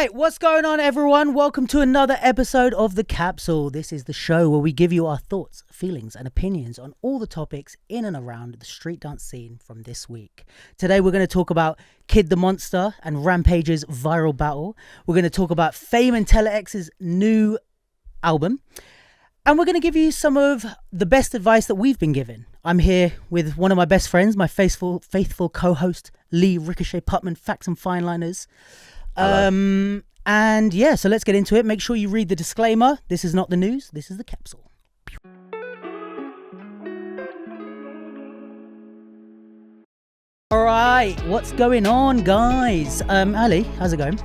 right, what's going on, everyone? Welcome to another episode of The Capsule. This is the show where we give you our thoughts, feelings, and opinions on all the topics in and around the street dance scene from this week. Today, we're going to talk about Kid the Monster and Rampage's viral battle. We're going to talk about Fayme and TellaX's new album. And we're going to give you some of the best advice that we've been given. I'm here with one of my best friends, my faithful co-host, Lee Ricochet Putman, Facts and Fine Liners. And yeah, so let's get into it. Make sure you read the disclaimer. This is not the news. This is the capsule. All right, what's going on, guys? Ali, how's it going?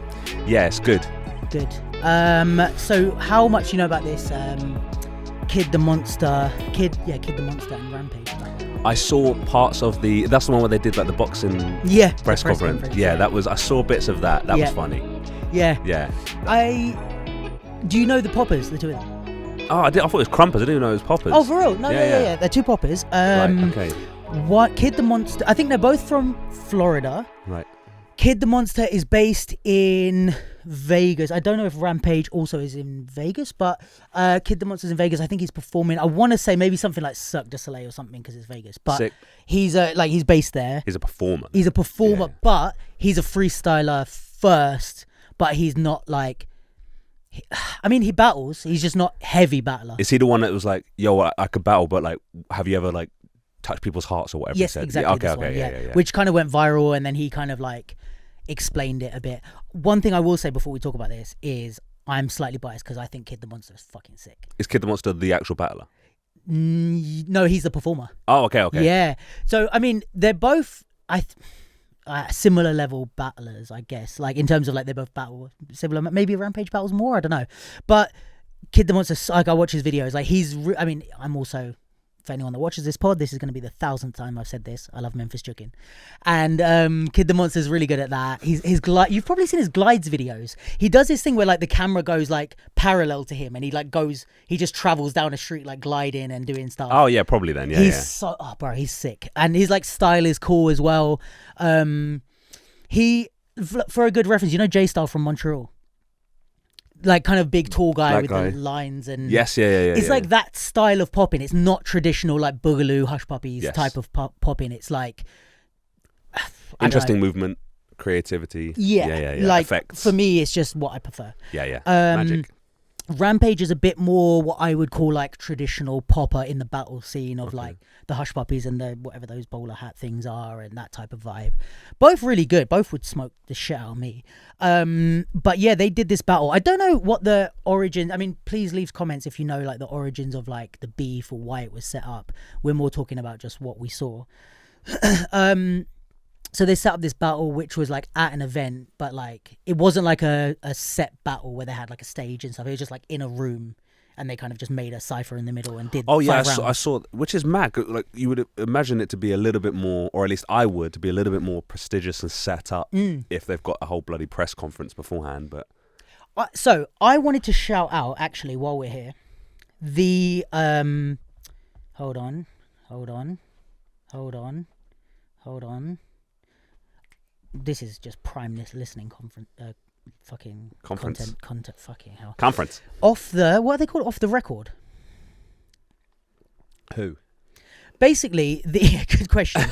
Yeah, it's good. Good. So how much you know about this Kid the Monster and Rampage? I saw parts of that's the one where they did like the boxing press conference. Yeah, I saw bits of that. That was funny. Yeah. Yeah. Do you know the Poppers, the two of them? Oh, I thought it was Crumpers. I didn't even know it was Poppers. Oh, for real? No, yeah. They're two Poppers. Right, okay. What Kid the Monster? I think they're both from Florida. Right. Kid the Monster is based in Vegas. I don't know if Rampage also is in Vegas, but Kid the Monster's in Vegas. I think he's performing. I want to say maybe something like Cirque du Soleil or something because it's Vegas. But Sick. He's he's based there. He's a performer. Yeah. But he's a freestyler first. But he's not like. I mean, he battles. He's just not heavy battler. Is he the one that was like, "Yo, I could battle, but like, have you ever like touched people's hearts or whatever?" Yes, he said? exactly. Yeah. Which kind of went viral, and then he kind of like explained it a bit. One thing I will say before we talk about this is I'm slightly biased because I think Kid the Monster is fucking sick. Is Kid the Monster the actual battler? No, he's the performer. Oh, okay. Yeah. So I mean, they're both similar level battlers, I guess. Like in terms of like they both battle similar. Maybe Rampage battles more. I don't know. But Kid the Monster, like I watch his videos. Like I'm also. For anyone that watches this pod, this is going to be the 1,000th time I've said this. I love Memphis chicken, and Kid the Monster is really good at that. His glide. You've probably seen his glides videos. He does this thing where like the camera goes like parallel to him, and he just travels down a street like gliding and doing stuff. Oh yeah, probably then. Yeah, he's sick, and his like style is cool as well. For a good reference, you know J Style from Montreal. Like kind of big tall guy with the lines and yes, yeah. It's like that style of popping. It's not traditional like Boogaloo, Hush Puppies type of popping. It's like interesting movement, creativity. Yeah. Like effects. For me, it's just what I prefer. Yeah. Magic. Rampage is a bit more what I would call like traditional popper in the battle scene of like the Hush Puppies and the whatever those bowler hat things are and that type of vibe. Both really good. Both would smoke the shit out of me. But yeah, they did this battle. I don't know what the origin. I mean, please leave comments if you know like the origins of like the beef or why it was set up. We're more talking about just what we saw. So they set up this battle, which was like at an event, but like it wasn't like a set battle where they had like a stage and stuff. It was just like in a room, and they kind of just made a cipher in the middle and did. Oh yeah, I saw, which is mad. Like you would imagine it to be a little bit more, or at least I would, to be a little bit more prestigious and set up if they've got a whole bloody press conference beforehand. But so I wanted to shout out actually while we're here, the hold on. This is just prime listening conference. Content. Fucking hell. Conference. What are they called? Off the record. Who? Basically, good question.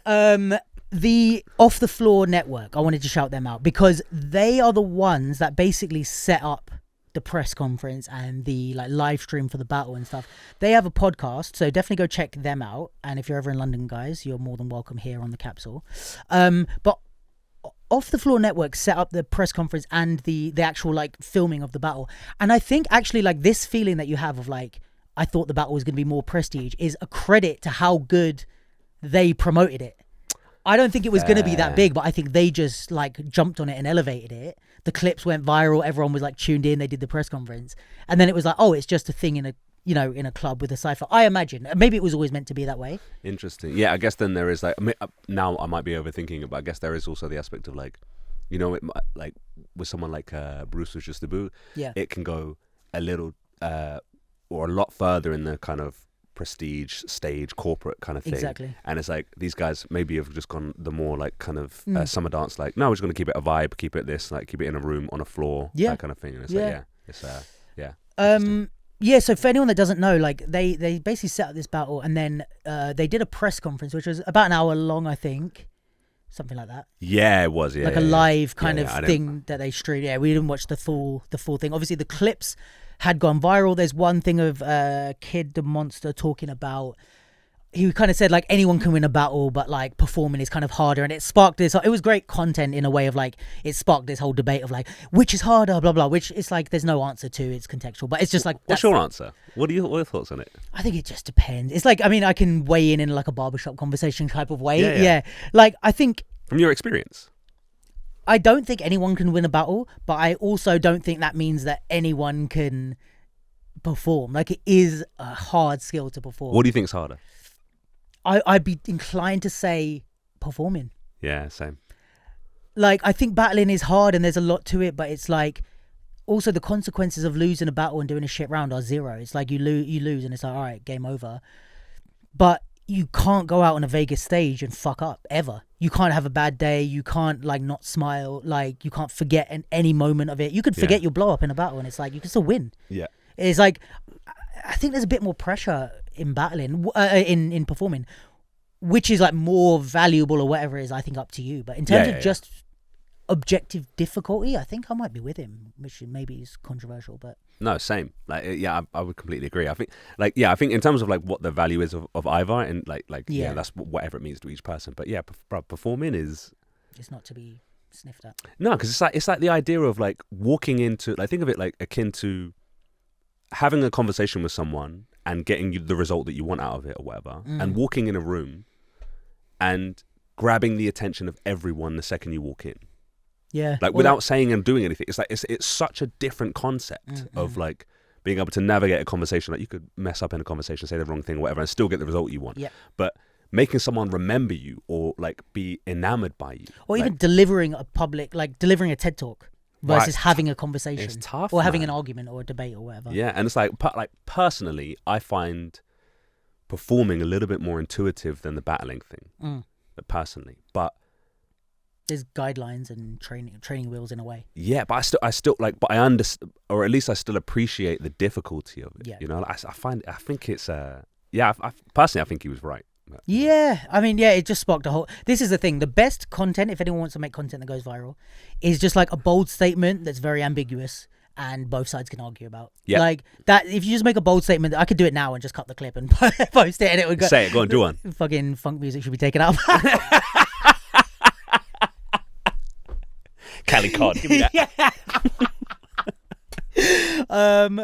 The Off the Floor Network. I wanted to shout them out because they are the ones that basically set up the press conference and the like live stream for the battle and stuff. They have a podcast, so definitely go check them out. And if you're ever in London, guys, you're more than welcome here on the Capsule. But Off the Floor Network set up the press conference and the actual like filming of the battle. And I think actually like this feeling that you have of like I thought the battle was going to be more prestige is a credit to how good they promoted it. I don't think it was going to be that big, but I think they just like jumped on it and elevated it. The clips went viral. Everyone was like tuned in. They did the press conference, and then it was like, oh, it's just a thing in a club with a cipher. I imagine maybe it was always meant to be that way. Interesting. Yeah, I guess then there is like now I might be overthinking it, but I guess there is also the aspect of like, you know, like with someone like Bruce was just a boot. Yeah, it can go a little or a lot further in the kind of prestige stage corporate kind of thing. Exactly. And it's like these guys maybe have just gone the more like kind of summer dance, like, no, we're just going to keep it a vibe, keep it this, like keep it in a room on a floor, that kind of thing. And it's yeah, so for anyone that doesn't know, like they basically set up this battle, and then they did a press conference which was about an hour long, I think, something like that. Yeah, it was. Like a live kind of thing that they streamed. Yeah, we didn't watch the full thing. Obviously, the clips had gone viral. There's one thing of Kid the Monster talking about. He kind of said like anyone can win a battle, but like performing is kind of harder, and it sparked this. It was great content in a way of like it sparked this whole debate of like which is harder, blah blah. Which it's like there's no answer to. It's contextual, but it's just like what's your answer? What are your thoughts on it? I think it just depends. It's like, I mean, I can weigh in like a barbershop conversation type of way. Yeah. Like I think from your experience, I don't think anyone can win a battle, but I also don't think that means that anyone can perform. Like it is a hard skill to perform. What do you think's harder? I'd be inclined to say performing. Yeah, same. Like, I think battling is hard and there's a lot to it, but it's like also the consequences of losing a battle and doing a shit round are zero. It's like you lose and it's like, all right, game over. But you can't go out on a Vegas stage and fuck up ever. You can't have a bad day. You can't like not smile. Like you can't forget any moment of it. You could forget your blow up in a battle and it's like you can still win. Yeah. It's like I think there's a bit more pressure in battling, in performing, which is like more valuable or whatever it is, I think up to you. But in terms of just objective difficulty, I think I might be with him, which maybe is controversial, but no, same. Like, I would completely agree. I think, I think in terms of like what the value is of either, and that's whatever it means to each person. But yeah, performing is it's not to be sniffed at. No, because it's like the idea of like walking into, like, think of it like akin to having a conversation with someone and getting you the result that you want out of it or whatever, and walking in a room and grabbing the attention of everyone the second you walk in. Yeah. Like without saying and doing anything. It's like it's such a different concept of like being able to navigate a conversation. Like you could mess up in a conversation, say the wrong thing or whatever, and still get the result you want. Yeah. But making someone remember you or like be enamored by you. Or even delivering delivering a TED talk versus having a conversation. It's tough. Or having an argument or a debate or whatever. Yeah, and it's like personally, I find performing a little bit more intuitive than the battling thing. Personally. But there's guidelines and training wheels in a way. Yeah, but I still like, but I understand, or at least I still appreciate the difficulty of it. Yeah. You know, I think it's personally, I think he was right. But, yeah, I mean, it just sparked a whole. This is the thing. The best content, if anyone wants to make content that goes viral, is just like a bold statement that's very ambiguous and both sides can argue about. Yeah. Like that. If you just make a bold statement, I could do it now and just cut the clip and post it, and it would go. Say it. Go on. Do one. Fucking funk music should be taken out. Cali Cod, give me that.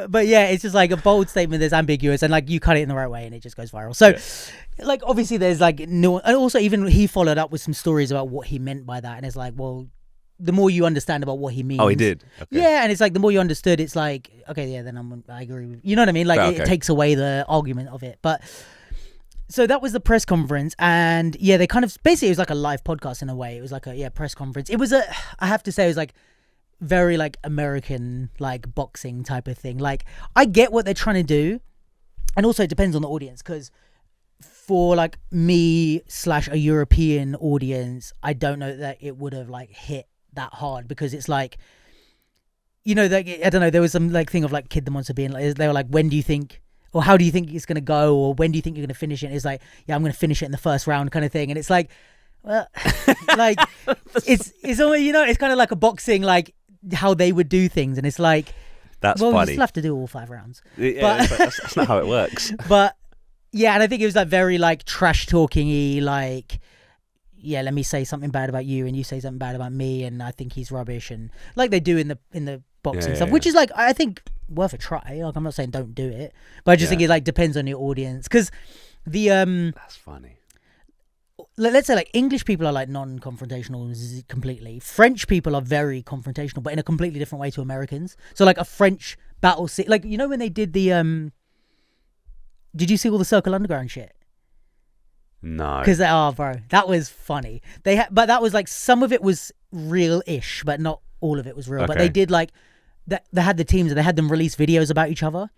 But yeah, it's just like a bold statement that's ambiguous and like you cut it in the right way and it just goes viral. So like obviously there's like no, and also even he followed up with some stories about what he meant by that, and it's like, well, the more you understand about what he means. Oh, he did. Okay. Yeah, and it's like the more you understood, it's like, okay, yeah, then I agree with you know what I mean? Like it takes away the argument of it. But so that was the press conference, and yeah, they kind of basically it was like a live podcast in a way. It was like a press conference. It was I have to say, it was like very like American like boxing type of thing. Like I get what they're trying to do, and also it depends on the audience, because for like me / a European audience, I don't know that it would have like hit that hard, because it's like, you know, like I don't know, there was some like thing of like Kid the Monster being like, they were like, when do you think, or how do you think it's going to go, or when do you think you're going to finish it? And it's like, yeah, I'm going to finish it in the first round kind of thing. And it's like, well, like it's almost, you know, it's kind of like a boxing, like how they would do things. And it's like, that's well, funny. you still have to do all 5 rounds. Yeah, but that's not how it works. But yeah, and I think it was like very like trash talking-y, like, yeah, let me say something bad about you and you say something bad about me and I think he's rubbish, and like they do in the boxing stuff, which is like, I think worth a try. Like I'm not saying don't do it, but I just think it like depends on your audience, because the that's funny. Let's say like English people are like non-confrontational completely. French people are very confrontational, but in a completely different way to Americans. So like a French battle scene, like, you know, when they did the did you see all the Circle Underground shit? No. Because bro, that was funny. But that was like, some of it was real-ish, but not all of it was real. Okay. But they did like that. They had the teams and they had them release videos about each other,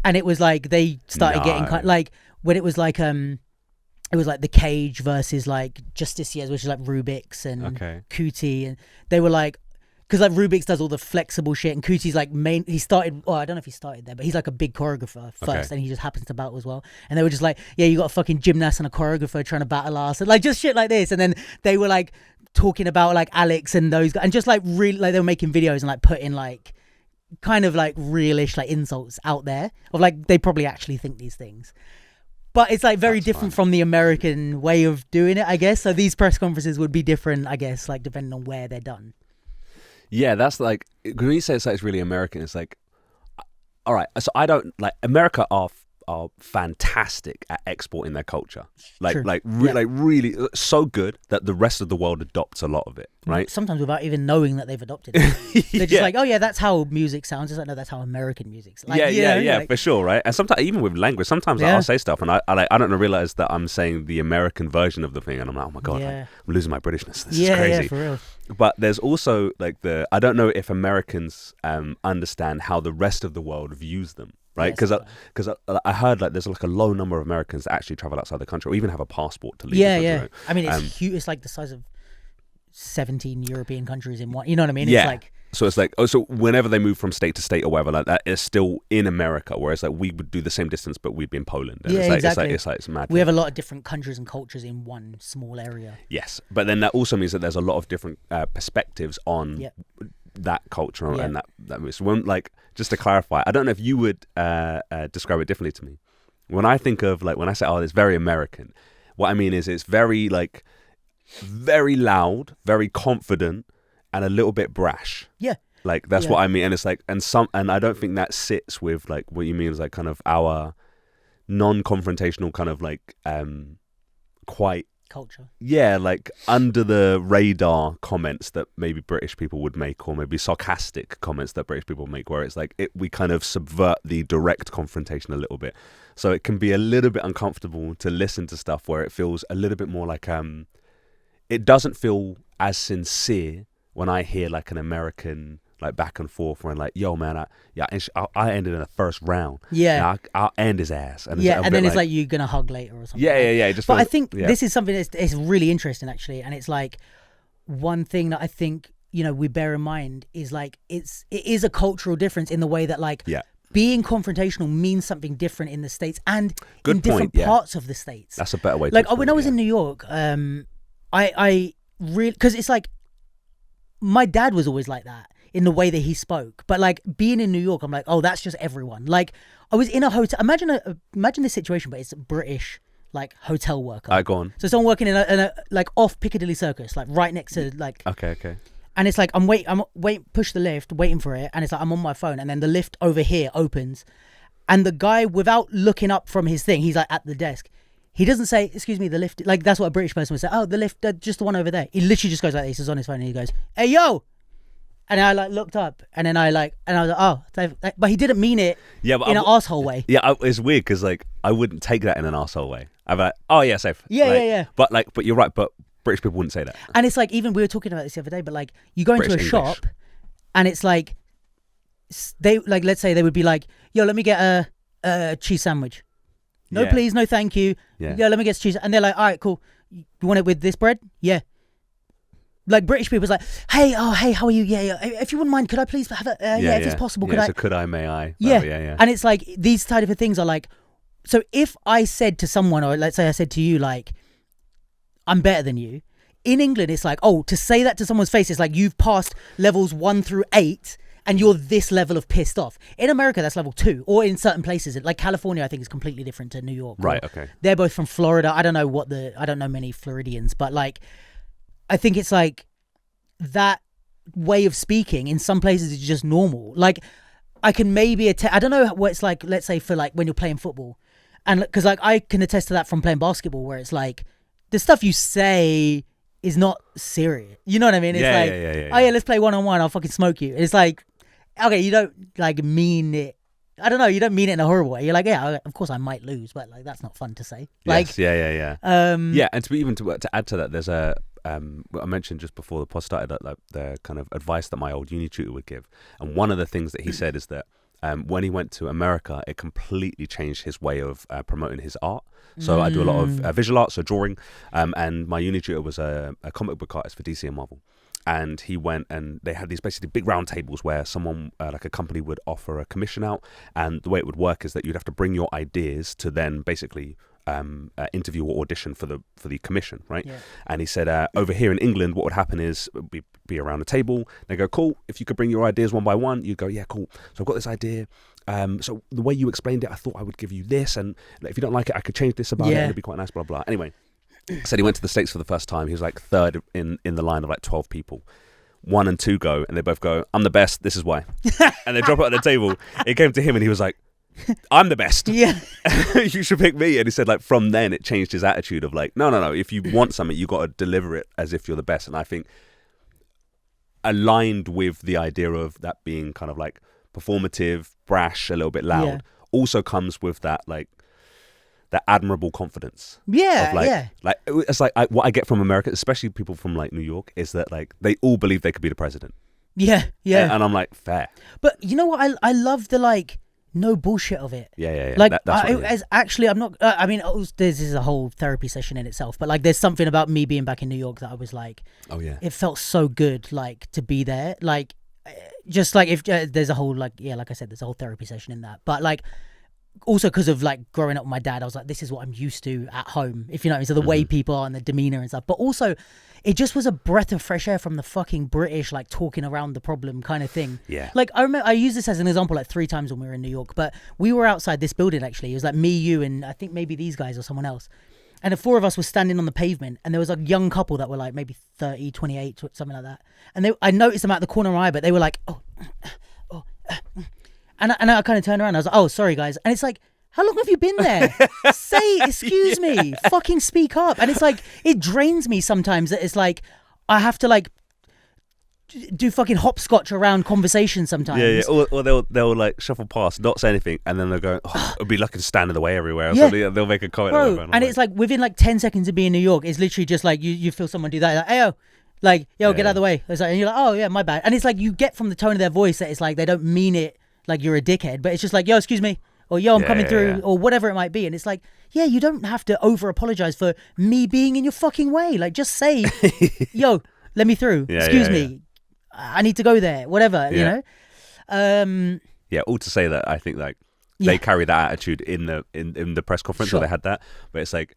and it was like they started getting like when it was like The Cage versus like Justiciars, which is like Rubik's and Cootie, and they were like, because like Rubik's does all the flexible shit, and Cootie's like he started, I don't know if he started there, but he's like a big choreographer first, and he just happens to battle as well. And they were just like, yeah, you got a fucking gymnast and a choreographer trying to battle us, and like just shit like this. And then they were like talking about like Alex and those guys, and just like really like they were making videos and like putting like kind of like realish like insults out there of like they probably actually think these things. But it's like very different from the American way of doing it, I guess. So these press conferences would be different, I guess, like depending on where they're done. Yeah, that's like, when you say it's really American, it's like, all right, so I don't, like, America are fantastic at exporting their culture. Like really so good that the rest of the world adopts a lot of it, right? Sometimes without even knowing that they've adopted it. They're just like, oh yeah, that's how music sounds. It's like, no, that's how American music's. Like, like, for sure, right? And sometimes even with language, sometimes I'll say stuff and I don't realize that I'm saying the American version of the thing, and I'm like, oh my god, I'm losing my Britishness. This is crazy. Yeah, for real. But there's also like I don't know if Americans understand how the rest of the world views them. Right, because I heard like there's like a low number of Americans that actually travel outside the country or even have a passport to leave. Yeah. I mean, it's huge. It's like the size of 17 European countries in one. You know what I mean? It's like, so it's like, so whenever they move from state to state or whatever like that, it's still in America. Whereas like we would do the same distance, but we'd be in Poland. And exactly. It's mad. We have a lot of different countries and cultures in one small area. Yes, but then that also means that there's a lot of different perspectives on. That culture and that moves. When, like, just to clarify, I don't know if you would describe it differently to me. When I think of like, when I say, oh, it's very American, what I mean is it's very like very loud, very confident, and a little bit brash. Yeah. Like that's what I mean. And it's like, and I don't think that sits with like what you mean is like kind of our non-confrontational kind of like quite culture. Yeah, like under the radar comments that maybe British people would make, or maybe sarcastic comments that British people make, where it's like we kind of subvert the direct confrontation a little bit. So it can be a little bit uncomfortable to listen to stuff where it feels a little bit more like it doesn't feel as sincere when I hear like an American like back and forth when like, yo man, I ended in the first round. Yeah, I'll end his ass. And and then it's like you're gonna hug later or something. Yeah. But I think this is something it's really interesting actually, and it's like one thing that I think we bear in mind is like it is a cultural difference in the way that like being confrontational means something different in the States and in different parts of the States. That's a better way. Like when I was in New York, I really, because it's like my dad was always like that in the way that he spoke, but like being in New York, I'm like, oh, that's just everyone. Like I was in a hotel. Imagine this situation, but it's a British like hotel worker. Go on. So someone working in a like off Piccadilly Circus, like right next to like. Okay. And it's like I'm push the lift, waiting for it, and it's like I'm on my phone, and then the lift over here opens, and the guy, without looking up from his thing, he's like at the desk. He doesn't say, "Excuse me, the lift." Like that's what a British person would say. Oh, the lift, just the one over there. He literally just goes like this. He's on his phone, and he goes, "Hey, yo." And I like looked up, and then I was like, oh, but he didn't mean it in an asshole way. Yeah, it's weird because like I wouldn't take that in an asshole way. I'm like, oh yeah, safe. Yeah. But you're right. But British people wouldn't say that. And it's like, even we were talking about this the other day, but like you go into British a English shop, and it's like they like, let's say they would be like, yo, let me get a cheese sandwich. No, please, no, thank you. Yeah, let me get cheese. And they're like, all right, cool. You want it with this bread? Yeah. Like British people's like, hey, how are you? Yeah. If you wouldn't mind, could I please have it? If it's possible, could I? So could I? May I? Yeah. And it's like these type of things are like, so if I said to someone, or let's say I said to you, like, I'm better than you. In England, it's like, oh, to say that to someone's face, it's like you've passed levels 1 through 8, and you're this level of pissed off. In America, that's level 2, or in certain places, like California, I think is completely different to New York. Right. Okay. They're both from Florida. I don't know many Floridians, but like. I think it's like that way of speaking in some places is just normal. Like I can maybe I don't know what it's like, let's say for like when you're playing football, and because like I can attest to that from playing basketball, where it's like the stuff you say is not serious. You know what I mean? It's oh yeah, let's play 1-on-1. I'll fucking smoke you. It's like, okay, you don't like mean it. I don't know. You don't mean it in a horrible way. You're like, yeah, of course I might lose, but like that's not fun to say. Like, yes, yeah. And to add to that, there's a. I mentioned just before the pod started that like the kind of advice that my old uni tutor would give, and one of the things that he said is that when he went to America, it completely changed his way of promoting his art. So I do a lot of visual art, so drawing, and my uni tutor was a comic book artist for DC and Marvel. And he went and they had these basically big round tables where someone, like a company, would offer a commission out. And the way it would work is that you'd have to bring your ideas to then basically interview or audition for the commission, right? Yeah. And he said, over here in England, what would happen is we'd be around a table. They go, cool, if you could bring your ideas one by one, you go, yeah, cool. So I've got this idea. So the way you explained it, I thought I would give you this. And if you don't like it, I could change this about it. It'd be quite nice, blah, blah. Anyway. Said he went to the States for the first time. He was like third in the line of like 12 people. 1 and 2 go, and they both go, I'm the best, this is why. And they drop it on the table. It came to him and he was like, I'm the best. Yeah. You should pick me. And he said, like, from then it changed his attitude of like, no. If you want something, you got to deliver it as if you're the best. And I think aligned with the idea of that being kind of like performative, brash, a little bit loud, also comes with that like, that admirable confidence. Yeah, Like it's like what I get from America, especially people from like New York, is that like they all believe they could be the president. Yeah. And I'm like, fair. But you know what? I love the like no bullshit of it. Yeah. Like actually, I'm not. I mean, this is a whole therapy session in itself. But like, there's something about me being back in New York that I was like, oh yeah, it felt so good, like to be there. Like, just like if there's a whole like I said, there's a whole therapy session in that. But like. Also because of like growing up with my dad, I was like, this is what I'm used to at home, if you know what I mean. So the way people are and the demeanor and stuff. But also it just was a breath of fresh air from the fucking British, like talking around the problem kind of thing. Yeah. Like I remember I used this as an example like 3 times when we were in New York, but we were outside this building actually. It was like me, you, and I think maybe these guys or someone else. And the 4 of us were standing on the pavement and there was a young couple that were like maybe 30, 28, something like that. And I noticed them out the corner of my eye, but they were like, and I kind of turned around. I was like, oh, sorry guys. And it's like, how long have you been there? Say, excuse me, fucking speak up. And it's like, it drains me sometimes that it's like, I have to like do fucking hopscotch around conversation sometimes. Yeah. Or they'll like shuffle past, not say anything, and then they'll go, it'll be like stand in the way everywhere. Or something. They'll make a comment. Bro, or whatever, and it's like within like 10 seconds of being in New York, it's literally just like you feel someone do that. Like, hey, like, get out of the way. It's like, and you're like, oh yeah, my bad. And it's like, you get from the tone of their voice that it's like, they don't mean it like you're a dickhead, but it's just like, yo, excuse me. Or yo, I'm coming through, or whatever it might be. And it's like, yeah, you don't have to over apologize for me being in your fucking way. Like, just say, yo, let me through. Excuse me. I need to go there. Whatever, you know? Yeah, all to say that I think like they carry that attitude in the press conference where they had that. But it's like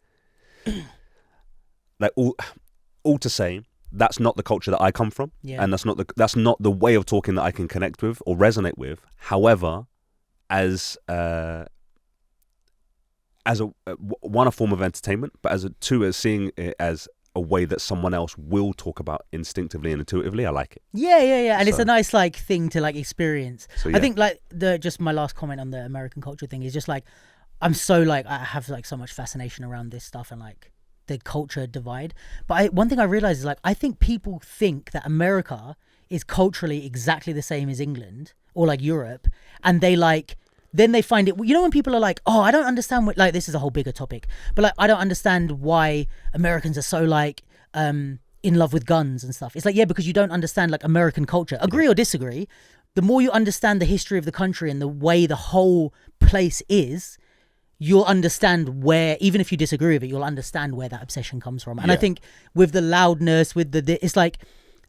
all to say that's not the culture that I come from. Yeah. And that's not the way of talking that I can connect with or resonate with. However, as a form of entertainment, but as seeing it as a way that someone else will talk about instinctively and intuitively, I like it. Yeah. And it's a nice like thing to like experience. So, I think like just my last comment on the American culture thing is just like, I'm so like, I have like so much fascination around this stuff and like the culture divide. But one thing I realize is like, I think people think that America is culturally exactly the same as England or like Europe, and they like then they find it, you know, when people are like, oh, I don't understand what, like, this is a whole bigger topic, but like, I don't understand why Americans are so like in love with guns and stuff. It's like, yeah, because you don't understand like American culture. Agree or disagree, the more you understand the history of the country and the way the whole place is, you'll understand where, even if you disagree with it, you'll understand where that obsession comes from. And I think with the loudness, with it's like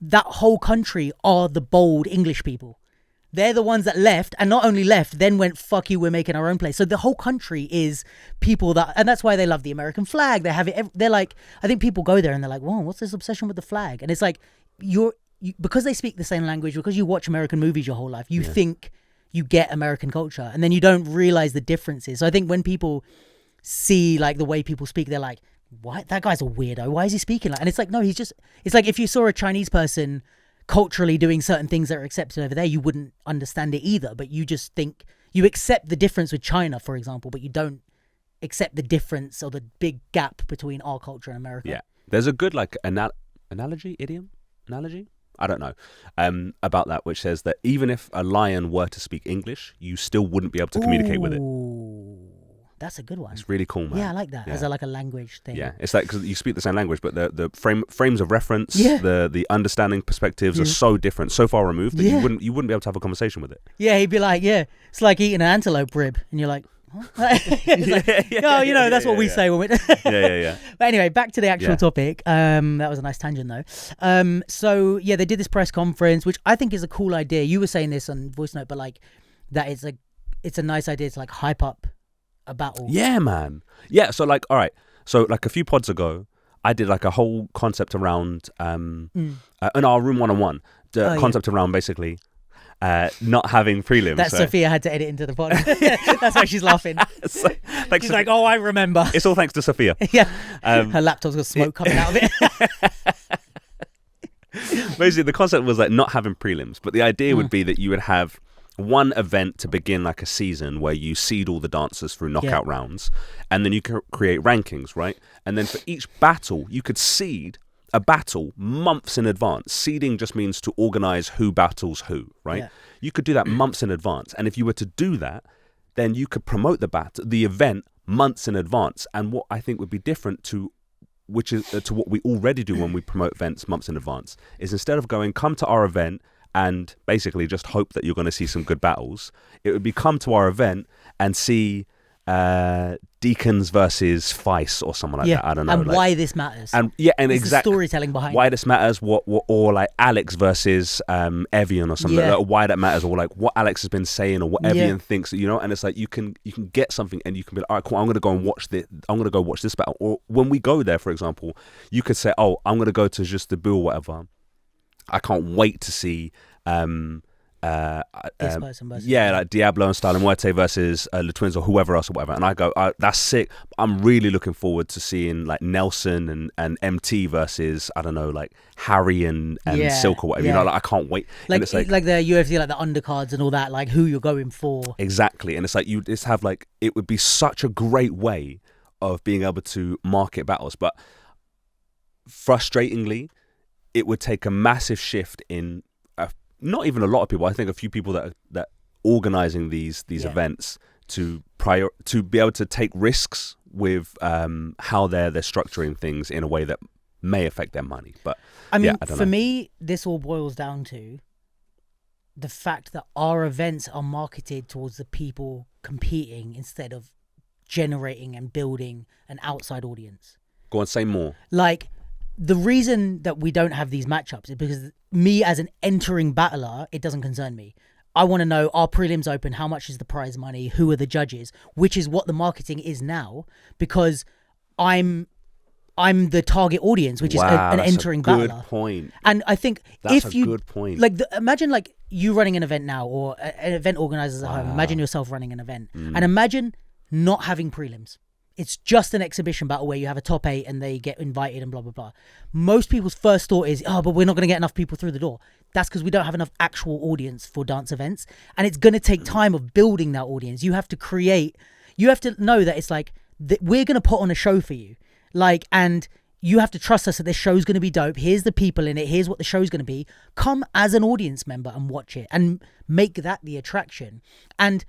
that whole country are the bold English people. They're the ones that left, and not only left, then went, fuck you, we're making our own place. So the whole country is people that, and that's why they love the American flag. They have it, they're like, I think people go there and they're like, whoa, what's this obsession with the flag? And it's like, because they speak the same language, because you watch American movies your whole life, you think you get American culture, and then you don't realize the differences. So I think when people see like the way people speak, they're like, what? That guy's a weirdo. Why is he speaking like? And it's like, no, it's like if you saw a Chinese person culturally doing certain things that are accepted over there, you wouldn't understand it either. But you just think, you accept the difference with China, for example, but you don't accept the difference or the big gap between our culture and America. Yeah. There's a good like analogy, I don't know, about that, which says that even if a lion were to speak English, you still wouldn't be able to communicate with it. That's a good one. It's really cool, man. Yeah, I like that as like a language thing. Yeah, it's like because you speak the same language, but the frames of reference, Yeah. the understanding perspectives are so different, so far removed that you wouldn't be able to have a conversation with it. Yeah, he'd be like, it's like eating an antelope rib, and you're like, huh? That's what we say when we. yeah. But anyway, back to the actual topic. That was a nice tangent though. So they did this press conference, which I think is a cool idea. You were saying this on voice note, but like that it's a nice idea to like hype up a battle. Yeah, man. Yeah, so like, all right. So like a few pods ago, I did like a whole concept around in our room 1-on-1, the concept around basically not having prelims. That Sophia had to edit into the pod. That's why she's laughing. She's like, oh, I remember. It's all thanks to Sophia. Yeah. Her laptop's got smoke coming out of it. Basically, the concept was like not having prelims, but the idea would be that you would have one event to begin like a season where you seed all the dancers through knockout rounds, and then you create rankings, right? And then for each battle, you could seed a battle months in advance. Seeding just means to organize who battles who, right? Yeah. You could do that months in advance, and if you were to do that, then you could promote the event months in advance. And what I think would be different to what we already do when we promote events months in advance is instead of going, come to our event and basically just hope that you're going to see some good battles, it would be come to our event and see Deacons versus Fayme or someone like that. I don't know. And like, why this matters. And exactly storytelling behind why this matters. Or like Alex versus Evian or something like that, why that matters, or like what Alex has been saying or what Evian thinks, and it's like you can get something and you can be like, all right, cool, I'm going to go and watch this. I'm going to go watch this battle. Or when we go there, for example, you could say, oh, I'm going to go to just the Boo or whatever. I can't wait to see this person versus like Diablo and Stalin Muerte versus the Twins or whoever else or whatever, and I go, that's sick. I'm really looking forward to seeing like Nelson and MT versus, I don't know, like Harry and Silk or whatever. Like I can't wait. Like and it's like the UFC, like the undercards and all that, like who you're going for. Exactly, and it's like you just have like, it would be such a great way of being able to market battles, but frustratingly, it would take a massive shift in not even a lot of people. I think a few people that organizing these events to be able to take risks with how they're structuring things in a way that may affect their money. But I mean, I don't for know. me, this all boils down to the fact that our events are marketed towards the people competing instead of generating and building an outside audience. Go on, say more. Like, the reason that we don't have these matchups is because me as an entering battler, it doesn't concern me. I want to know, are prelims open? How much is the prize money? Who are the judges? Which is what the marketing is now, because I'm the target audience, which is an entering battler. Good point. And I think that's if you good point. like, imagine like you running an event now, or an event organizers at home. Imagine yourself running an event, and imagine not having prelims. It's just an exhibition battle where you have a top 8 and they get invited and blah, blah, blah. Most people's first thought is, but we're not going to get enough people through the door. That's because we don't have enough actual audience for dance events. And it's going to take time of building that audience. You have to know that it's like, we're going to put on a show for you. Like, and you have to trust us that this show's going to be dope. Here's the people in it. Here's what the show's going to be. Come as an audience member and watch it and make that the attraction. And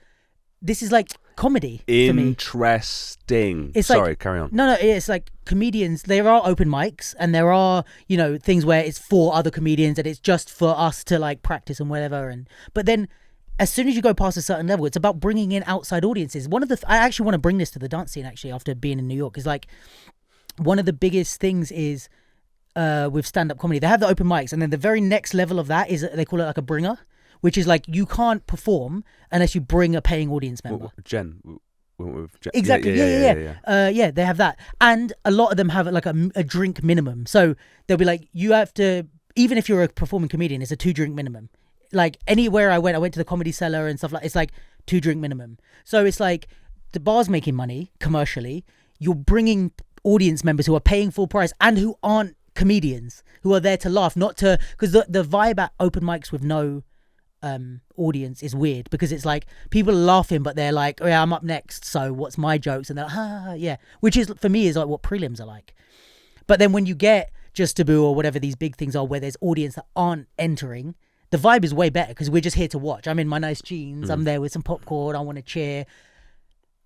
this is like comedy for me. Interesting. Sorry, carry on. No, it's like comedians, there are open mics and there are, things where it's for other comedians and it's just for us to like practice and whatever. But then as soon as you go past a certain level, it's about bringing in outside audiences. I actually want to bring this to the dance scene actually after being in New York, is like one of the biggest things is with stand-up comedy, they have the open mics, and then the very next level of that is they call it like a bringer, which is like you can't perform unless you bring a paying audience member. Jen. Exactly. Yeah. They have that, and a lot of them have like a drink minimum. So they'll be like, you have to, even if you're a performing comedian, it's a 2-drink minimum. Like anywhere I went to the Comedy Cellar and stuff, like it's like 2-drink minimum. So it's like the bar's making money commercially. You're bringing audience members who are paying full price and who aren't comedians, who are there to laugh, not to, because the vibe at open mics with no audience is weird, because it's like people are laughing but they're like, oh yeah, I'm up next, so what's my jokes? And they're like, yeah, which is for me is like what prelims are like. But then when you get Just Taboo or whatever these big things are where there's audience that aren't entering, the vibe is way better because we're just here to watch. I'm in my nice jeans, I'm there with some popcorn, I want to cheer.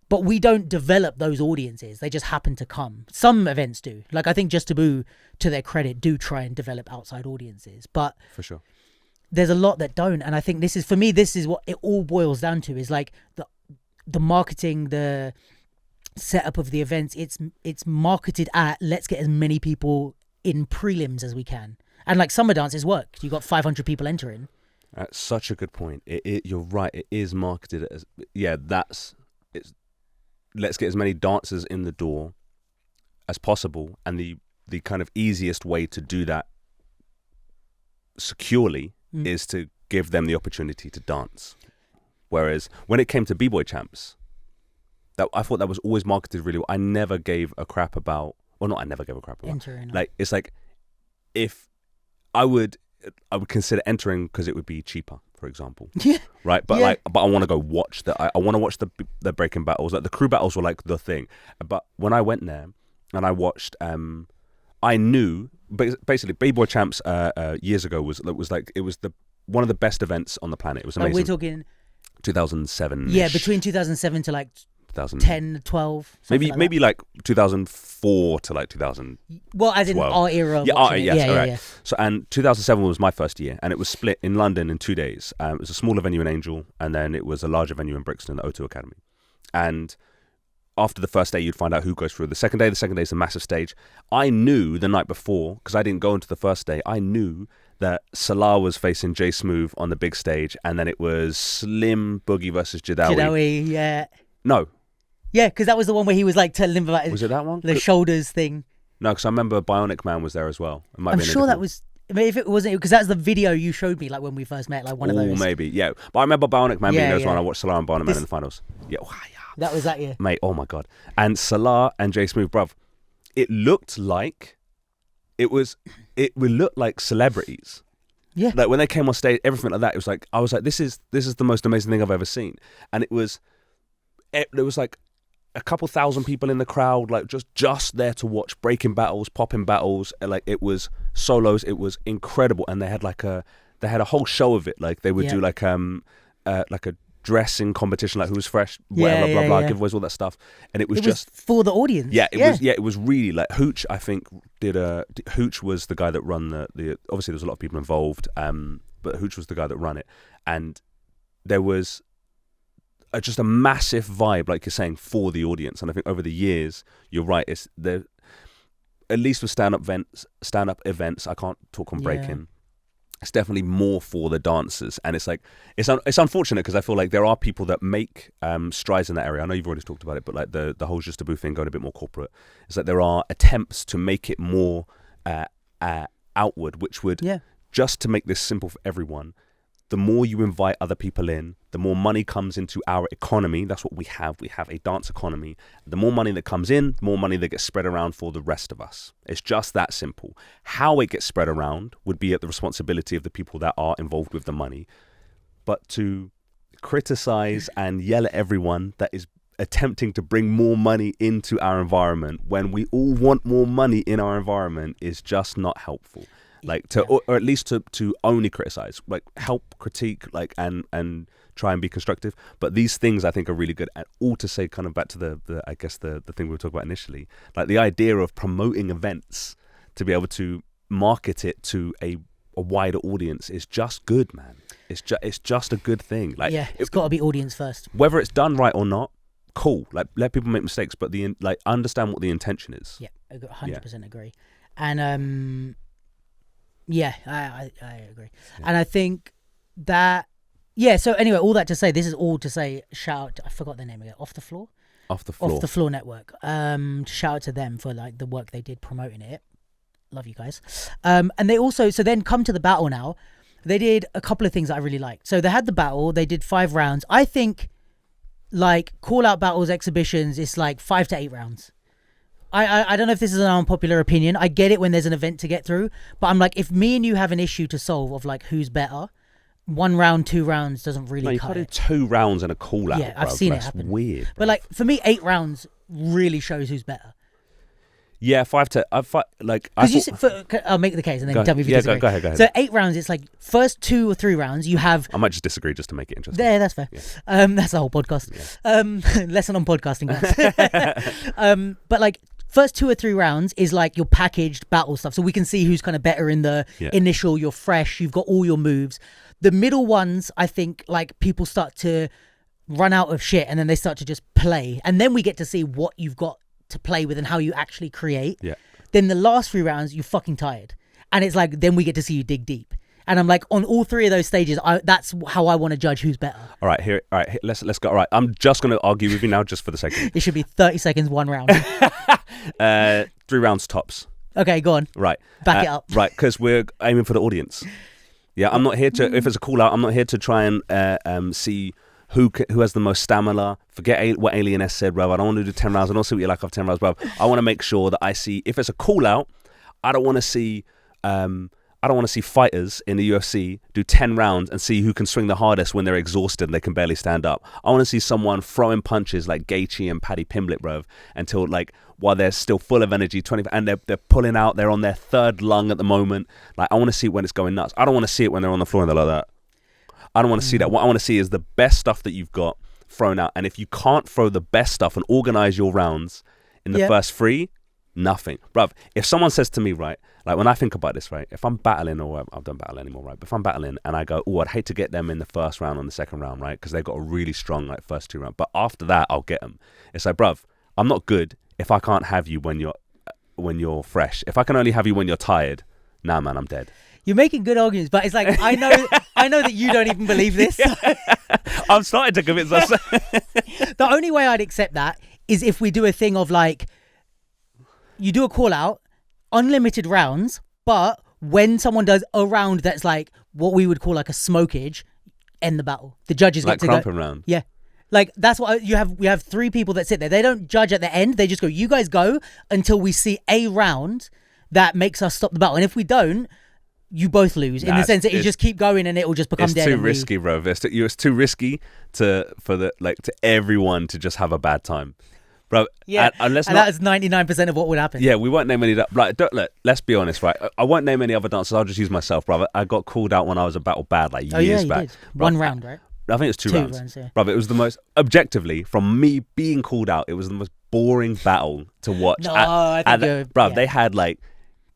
but we don't develop those audiences. They just happen to come. Some events do. Like, I think Just Taboo, to their credit, do try and develop outside audiences. But For sure. there's a lot that don't. And I think this is, for me, this is what it all boils down to, is like the marketing, the setup of the events. It's marketed at, let's get as many people in prelims as we can. And like summer dances work. You got 500 people entering. That's such a good point. You're right. It is marketed as, let's get as many dancers in the door as possible, and the kind of easiest way to do that securely is to give them the opportunity to dance. Whereas when it came to B-Boy Champs, I thought that was always marketed really well. I never gave a crap about, well, not I never gave a crap about. Entering. Like, it's like, if I would consider entering because it would be cheaper, for example. Yeah. Right. But but I want to go watch I want to watch the breaking battles. Like, the crew battles were like the thing. But when I went there and I watched, I knew basically B-Boy Champs years ago was like, it was one of the best events on the planet. It was amazing. We're talking 2007. Yeah, between 2007 to like 2010, 12. Maybe like 2004 to like 2000. Well, as in our era. Yeah. So, and 2007 was my first year, and it was split in London in 2 days. It was a smaller venue in Angel, and then it was a larger venue in Brixton, the O2 Academy. And after the first day, you'd find out who goes through. The second day is a massive stage. I knew the night before, because I didn't go into the first day, I knew that Salah was facing Jay Smooth on the big stage, and then it was Slim Boogie versus Jadawi. Jadawi, yeah. No. Yeah, because that was the one where he was like telling him about was it that one? The shoulders thing. No, because I remember Bionic Man was there as well. I'm sure that was, if it wasn't, because that's the video you showed me like when we first met, like one of those. Maybe, yeah. But I remember Bionic Man being there as well. I watched Salah and Bionic Man in the finals. Yeah. That was that year. Mate, oh my God. And Salah and Jay Smooth, bruv, it looked like, it would look like celebrities. Yeah. Like when they came on stage, everything like that, it was like, I was like, this is the most amazing thing I've ever seen. And there was like a couple thousand people in the crowd, like just there to watch breaking battles, popping battles. Like, it was solos. It was incredible. And they had a whole show of it. Like, they would do like a dressing competition, like who was fresh, whatever, blah blah, giveaways, all that stuff. And it was just for the audience. It was really like Hooch, I think, Hooch was the guy that run the obviously there was a lot of people involved, but Hooch was the guy that ran it, and there was just a massive vibe, like you're saying, for the audience. And I think over the years, you're right, it's the, at least with stand-up events, I can't talk on breaking, it's definitely more for the dancers. And it's like, it's unfortunate, because I feel like there are people that make strides in that area. I know you've already talked about it, but like the whole Just Taboo thing going a bit more corporate, it's like there are attempts to make it more outward, which would, just to make this simple for everyone, the more you invite other people in, the more money comes into our economy. That's what we have. We have a dance economy. The more money that comes in, the more money that gets spread around for the rest of us. It's just that simple. How it gets spread around would be at the responsibility of the people that are involved with the money. But to criticize and yell at everyone that is attempting to bring more money into our environment when we all want more money in our environment is just not helpful. Like, or at least to only criticize, like help, critique, like and try and be constructive. But these things I think are really good. And all to say, kind of back to the I guess the thing we were talking about initially, like the idea of promoting events to be able to market it to a wider audience is just good, man. It's just a good thing. Like, it's got to be audience first. Whether it's done right or not, cool. Like, let people make mistakes, but understand what the intention is. Yeah, 100% agree. And I agree. Yeah. And I think that, so anyway, all that to say, this is all to say, shout out, I forgot their name again, Off the Floor Network. Shout out to them for like the work they did promoting it. Love you guys. And they also, so then come to the battle now, they did a couple of things that I really liked. So they had the battle, they did 5 rounds. I think like call out battles, exhibitions, it's like 5 to 8 rounds. I don't know if this is an unpopular opinion. I get it when there's an event to get through, but I'm like, if me and you have an issue to solve of like who's better, 1 round, 2 rounds doesn't really you cut can't it. do 2 rounds and a call out. Yeah, I've seen it happen. Weird. But like for me, 8 rounds really shows who's better. Yeah, 5 to like I Because thought, I'll make the case and then go, tell me if you yeah, disagree. go ahead. So 8 rounds, it's like first 2 or 3 rounds you have. I might just disagree just to make it interesting. There, that's fair. Yeah. That's the whole podcast. Lesson on podcasting, guys. But like first 2 or 3 rounds is like your packaged battle stuff, so we can see who's kind of better in the initial. You're fresh, you've got all your moves. The middle ones, I think, like people start to run out of shit, and then they start to just play, and then we get to see what you've got to play with and how you actually create. Yeah. Then the last 3 rounds, you're fucking tired, and it's like then we get to see you dig deep. And I'm like, on all 3 of those stages, that's how I want to judge who's better. All right, let's go. All right, I'm just going to argue with you now, just for the sake of it. It should be 30 seconds, 1 round. 3 rounds tops. Okay, go on. Right. Back it up. Right, because we're aiming for the audience. Yeah, I'm not here to. If it's a call out, I'm not here to try and see who has the most stamina. Forget what Alien S said, bro. I don't want to do 10 rounds. I don't see what you like of 10 rounds, bro. I want to make sure that I see, if it's a call out, I don't want to see fighters in the UFC do 10 rounds and see who can swing the hardest when they're exhausted and they can barely stand up. I want to see someone throwing punches like Gaethje and Paddy Pimblett, bro, until like while they're still full of energy, 20, and they're pulling out. They're on their 3rd lung at the moment. Like I want to see it when it's going nuts. I don't want to see it when they're on the floor and they're like that. I don't want to see that. What I want to see is the best stuff that you've got thrown out. And if you can't throw the best stuff and organize your rounds in the first 3, nothing. Bruv, if someone says to me, right, like when I think about this, right, if I'm battling, or I don't battle anymore, right, but if I'm battling and I go, oh, I'd hate to get them in the first round or the second round, right, because they've got a really strong like first 2 rounds, but after that I'll get them. It's like, bruv, I'm not good if I can't have you when you're fresh. If I can only have you when you're tired, nah, man, I'm dead. You're making good arguments, but it's like I know that you don't even believe this. I'm starting to convince us. The only way I'd accept that is if we do a thing of like, you do a call out, unlimited rounds, but when someone does a round that's like what we would call like a smokage, end the battle. The judges like get to go. crumping round. Yeah. Like that's what we have 3 people that sit there. They don't judge at the end. They just go, you guys go until we see a round that makes us stop the battle. And if we don't, you both lose in the sense that you just keep going and it will just become dead. It's too risky, bro. It's too risky for everyone to just have a bad time, bro. Yeah, and that is 99% of what would happen. Yeah, we won't name any. Like, let's be honest, right? I won't name any other dancers. I'll just use myself, brother. I got called out when I was a battle bad, like years back. Did. One round, right? I think it was 2 rounds. 2 rounds, yeah. Brother, it was the most, objectively, from me being called out, it was the most boring battle to watch.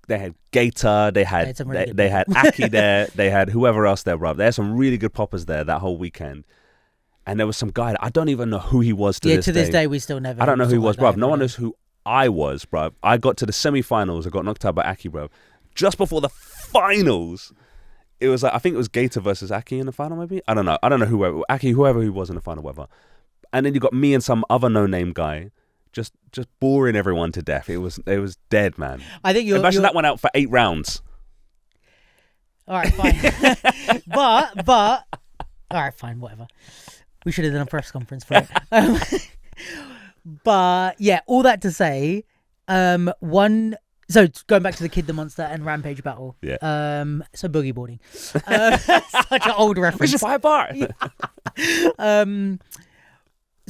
They had Gator, they had Aki there, they had whoever else there, bro. They had some really good poppers there that whole weekend. And there was some guy, I don't even know who he was to this day. We still never. I don't know who he was, bro. No one knows who I was, bro. I got to the semi-finals, I got knocked out by Aki, bro. Just before the finals, it was like, I think it was Gator versus Aki in the final, maybe? I don't know whoever he was in the final, whatever. And then you got me and some other no-name guy. Just boring everyone to death. It was dead, man. I think imagine that went out for 8 rounds. All right, fine. but all right, fine, whatever. We should have done a press conference for it. But yeah, all that to say, so going back to the Kid the Monster and Rampage battle. Yeah. So boogie boarding. Such an old reference. Which is 5 bar.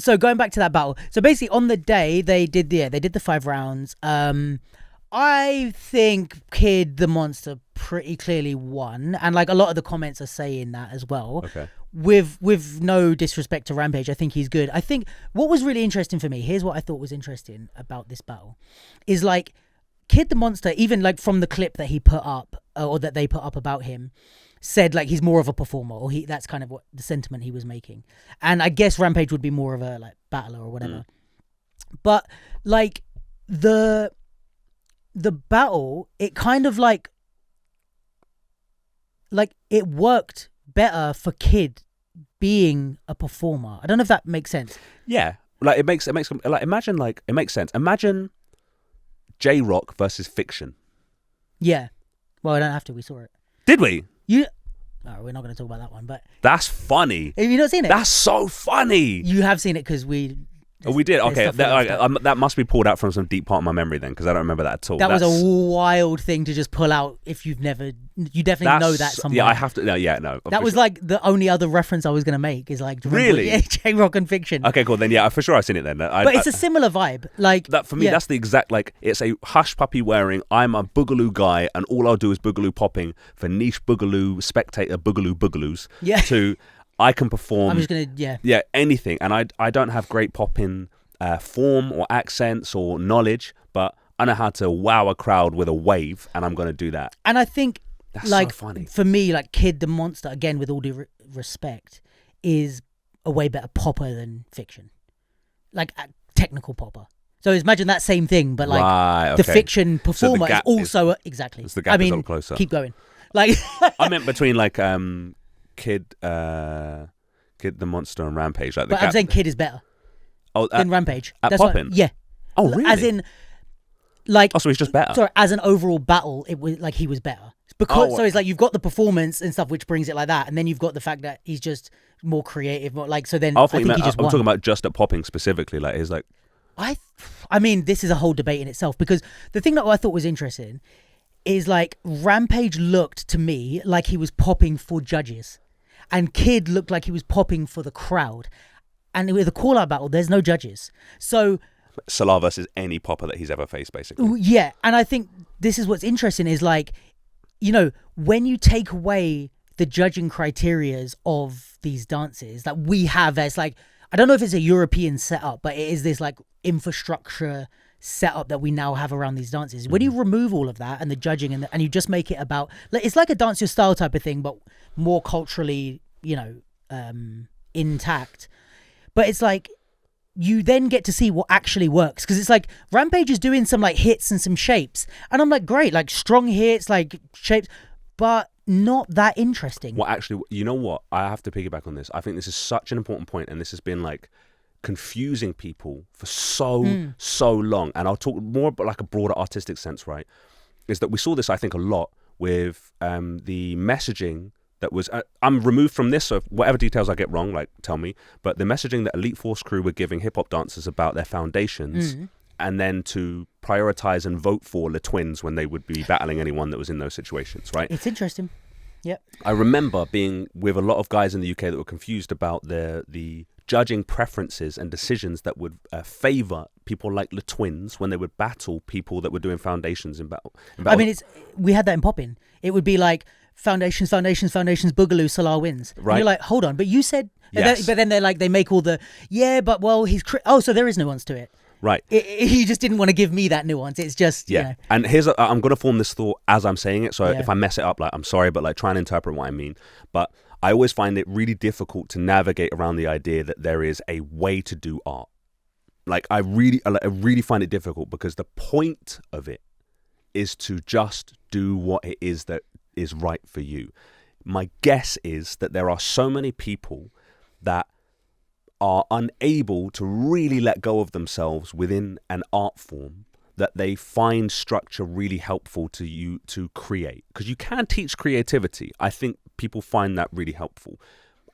So going back to that battle, so basically on the day they did the 5 rounds. I think Kid the Monster pretty clearly won, and like a lot of the comments are saying that as well. Okay. With no disrespect to Rampage, I think he's good. I think what was really interesting for me, here's what I thought was interesting about this battle, is like Kid the Monster, even like from the clip that he put up or that they put up about him, said like he's more of a performer, or that's kind of what the sentiment he was making. And I guess Rampage would be more of a like battler or whatever. But like the battle, it kind of like it worked better for Kid being a performer. I don't know if that makes sense. Yeah, like it makes like imagine like it makes sense. Imagine J-Rock versus Fiction. Yeah. Well, I don't have to. We saw it. Did we? We're not going to talk about that one, but that's funny. Have you not seen it? That's so funny. You have seen it because we Oh, we did. Okay, stuff we left that must be pulled out from some deep part of my memory then, because I don't remember that at all. That was a wild thing to just pull out. If you definitely know that somewhere. Yeah, I have to. No. That was like the only other reference I was going to make is like really J-Rock and Fiction. Okay, cool. Then yeah, for sure I've seen it then. But it's a similar vibe. Like that for me, that's the exact like. It's a hush puppy wearing. I'm a boogaloo guy, and all I'll do is boogaloo popping for niche boogaloo spectator boogaloos. Yeah. To I can perform. I'm just gonna anything, and I don't have great popping form or accents or knowledge, but I know how to wow a crowd with a wave, and I'm going to do that. And I think that's like so funny. For me, like Kid the Monster, again with all due respect, is a way better popper than Fiction, like a technical popper. So imagine that same thing, but like the Fiction performer is also exactly. The gap is closer. Keep going. Like I meant between like Kid the Monster and Rampage. Like, but I'm saying Kid is better than Rampage. At popping? Yeah. Oh, really? As in, like. Oh, so he's just better. Sorry, as an overall battle, it was like he was better because so it's like you've got the performance and stuff which brings it like that, and then you've got the fact that he's just more creative, more like so. Then I think he just won. I'm talking about just at popping specifically. Like he's like. I mean, this is a whole debate in itself because the thing that I thought was interesting is like Rampage looked to me like he was popping for judges. And Kid looked like he was popping for the crowd. And with a call-out battle, there's no judges. So... Salah versus any popper that he's ever faced, basically. Yeah, and I think this is what's interesting is like, you know, when you take away the judging criterias of these dances that we have as like, I don't know if it's a European setup, but it is this like infrastructure setup that we now have around these dances. When you remove all of that and the judging and you just make it about, it's like a dance your style type of thing, but more culturally, you know, intact. But it's like you then get to see what actually works because it's like Rampage is doing some like hits and some shapes, and I'm like, great, like strong hits, like shapes, but not that interesting. Well, actually, you know what? I have to piggyback on this. I think this is such an important point, and this has been like confusing people for so long. And I'll talk more about like a broader artistic sense, right? Is that we saw this, I think, a lot with the messaging that was I'm removed from this, so whatever details I get wrong, like tell me, but the messaging that Elite Force crew were giving hip-hop dancers about their foundations and then to prioritize and vote for the twins when they would be battling anyone that was in those situations, right? It's interesting. Yep. I remember being with a lot of guys in the UK that were confused about the judging preferences and decisions that would favor people like the twins when they would battle people that were doing foundations in battle. I mean, we had that in popping. It would be like foundations, boogaloo, Salah wins. Right. And you're like, hold on, but you said, yes. But then they're like, they make all the, so there is nuance to it. Right. He just didn't want to give me that nuance. It's just, you know. And I'm going to form this thought as I'm saying it. So if I mess it up, like, I'm sorry, but like try and interpret what I mean. But I always find it really difficult to navigate around the idea that there is a way to do art. Like I really find it difficult because the point of it is to just do what it is that is right for you. My guess is that there are so many people that are unable to really let go of themselves within an art form that they find structure really helpful to you to create. Because you can teach creativity. I think people find that really helpful.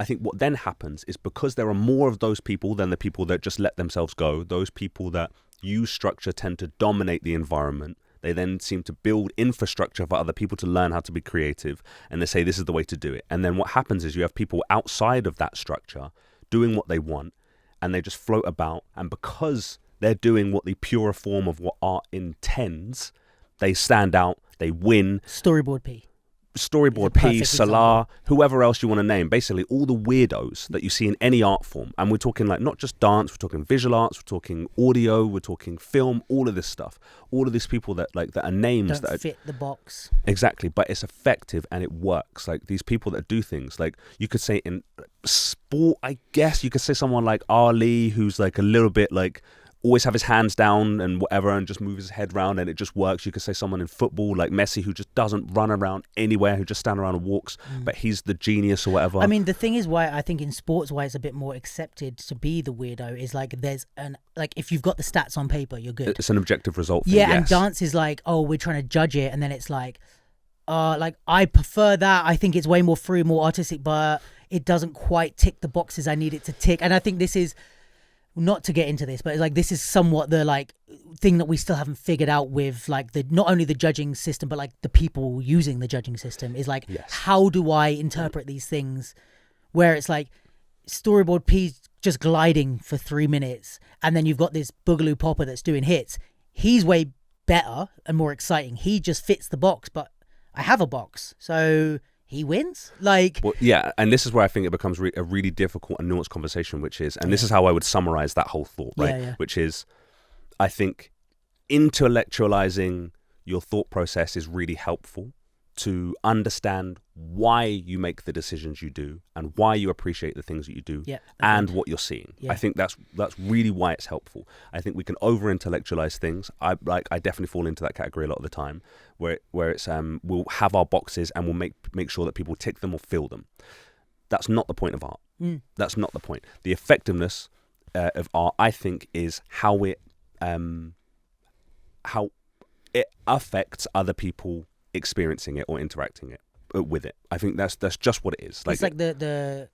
I think what then happens is because there are more of those people than the people that just let themselves go, those people that use structure tend to dominate the environment. They then seem to build infrastructure for other people to learn how to be creative. And they say this is the way to do it. And then what happens is you have people outside of that structure doing what they want, and they just float about. And because they're doing what the purer form of what art intends, they stand out, they win. Storyboard P, Salah, whoever else you want to name, basically all the weirdos that you see in any art form. And we're talking like not just dance, we're talking visual arts, we're talking audio, we're talking film, all of this stuff. All of these people that are names don't fit the box. Exactly, but it's effective and it works. Like these people that do things, like you could say in sport, I guess you could say someone like Ali, who's like a little bit like always have his hands down and whatever and just moves his head around and it just works. You could say someone in football like Messi who just doesn't run around anywhere, who just stands around and walks, but he's the genius or whatever. I mean, the thing is why I think in sports why it's a bit more accepted to be the weirdo is like there's if you've got the stats on paper, you're good. It's an objective result. Yeah, yes. And dance is like, oh, we're trying to judge it, and then it's like I prefer that. I think it's way more free, more artistic, but it doesn't quite tick the boxes I need it to tick. And I think this is not to get into this, but it's like this is somewhat the like thing that we still haven't figured out with like the not only the judging system but like the people using the judging system is like how do I interpret these things where it's like storyboard P just gliding for 3 minutes and then you've got this Boogaloo Popper that's doing hits. He's way better and more exciting. He just fits the box, but I have a box, so he wins. Like, well, yeah, and this is where I think it becomes a really difficult and nuanced conversation, which is, and this is how I would summarize that whole thought, right? Yeah. Which is, I think intellectualizing your thought process is really helpful to understand why you make the decisions you do and why you appreciate the things that you do and what you're seeing. I think that's really why it's helpful. I think we can over intellectualize things. I definitely fall into that category a lot of the time where it's we'll have our boxes and we'll make sure that people tick them or fill them. That's not the point of art. That's not the point. The effectiveness of art, I think, is how it affects other people experiencing it or interacting with it. I think that's just what it is. Like, it's like the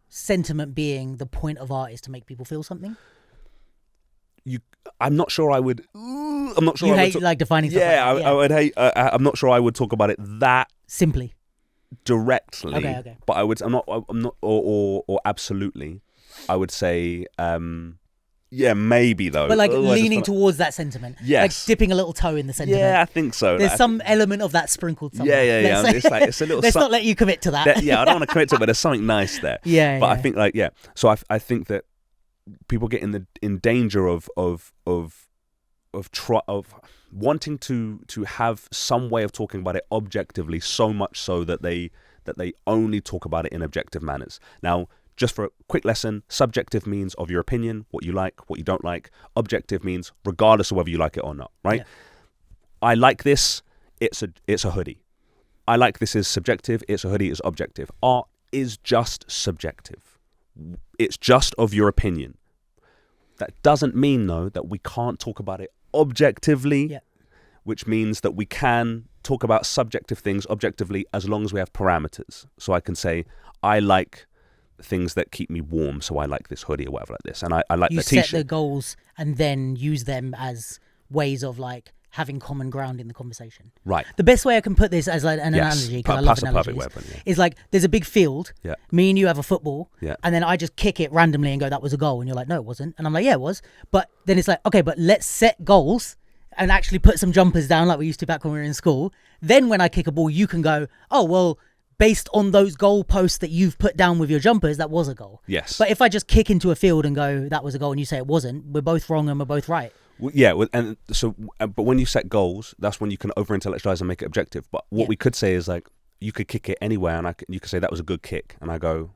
sentiment being the point of art is to make people feel something. I'm not sure I would. I'm not sure. You I hate would like defining stuff. I would hate. I'm not sure I would talk about it that simply, directly. Okay. But I would. I'm not. Or absolutely. I would say. Yeah, maybe though. But like leaning towards that sentiment. Yes. Like dipping a little toe in the sentiment. Yeah, I think so. There's some element of that sprinkled somewhere. Yeah. It's a little. Let's not let you commit to that. I don't want to commit to it, but there's something nice there. But I think So I think that people get in danger of wanting to have some way of talking about it objectively, so much so that they only talk about it in objective manners. Now, just for a quick lesson, subjective means of your opinion, what you like, what you don't like. Objective means regardless of whether you like it or not, right? Yeah. I like this, it's a hoodie. I like this is subjective, it's a hoodie, it's objective. Art is just subjective. It's just of your opinion. That doesn't mean, though, that we can't talk about it objectively, which means that we can talk about subjective things objectively as long as we have parameters. So I can say, I like things that keep me warm, so I like this hoodie or whatever like this, and I like the t-shirt. You set the goals and then use them as ways of like having common ground in the conversation. Right. The best way I can put this as like an analogy, because I love analogies, is like there's a big field. Yeah. Me and you have a football. Yeah. And then I just kick it randomly and go, "That was a goal," and you're like, "No, it wasn't," and I'm like, "Yeah, it was." But then it's like, okay, but let's set goals and actually put some jumpers down like we used to back when we were in school. Then when I kick a ball, you can go, "Oh well, based on those goal posts that you've put down with your jumpers, that was a goal." Yes. But if I just kick into a field and go, "That was a goal," and you say it wasn't, we're both wrong and we're both right. Well, yeah, and so, but when you set goals, that's when you can over-intellectualize and make it objective. But what we could say is like, you could kick it anywhere, and you could say that was a good kick, and I go,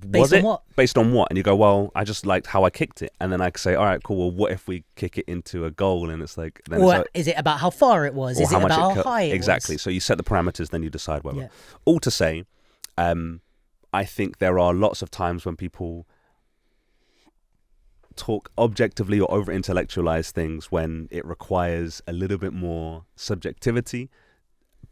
based on what? Based on what? And you go, well, I just liked how I kicked it, and then I could say, all right, cool. Well, what if we kick it into a goal? And it's like, then or is it about how far it was? Is it about how high it was? Exactly. So you set the parameters, then you decide whether. Yeah. All to say, I think there are lots of times when people talk objectively or over intellectualize things when it requires a little bit more subjectivity,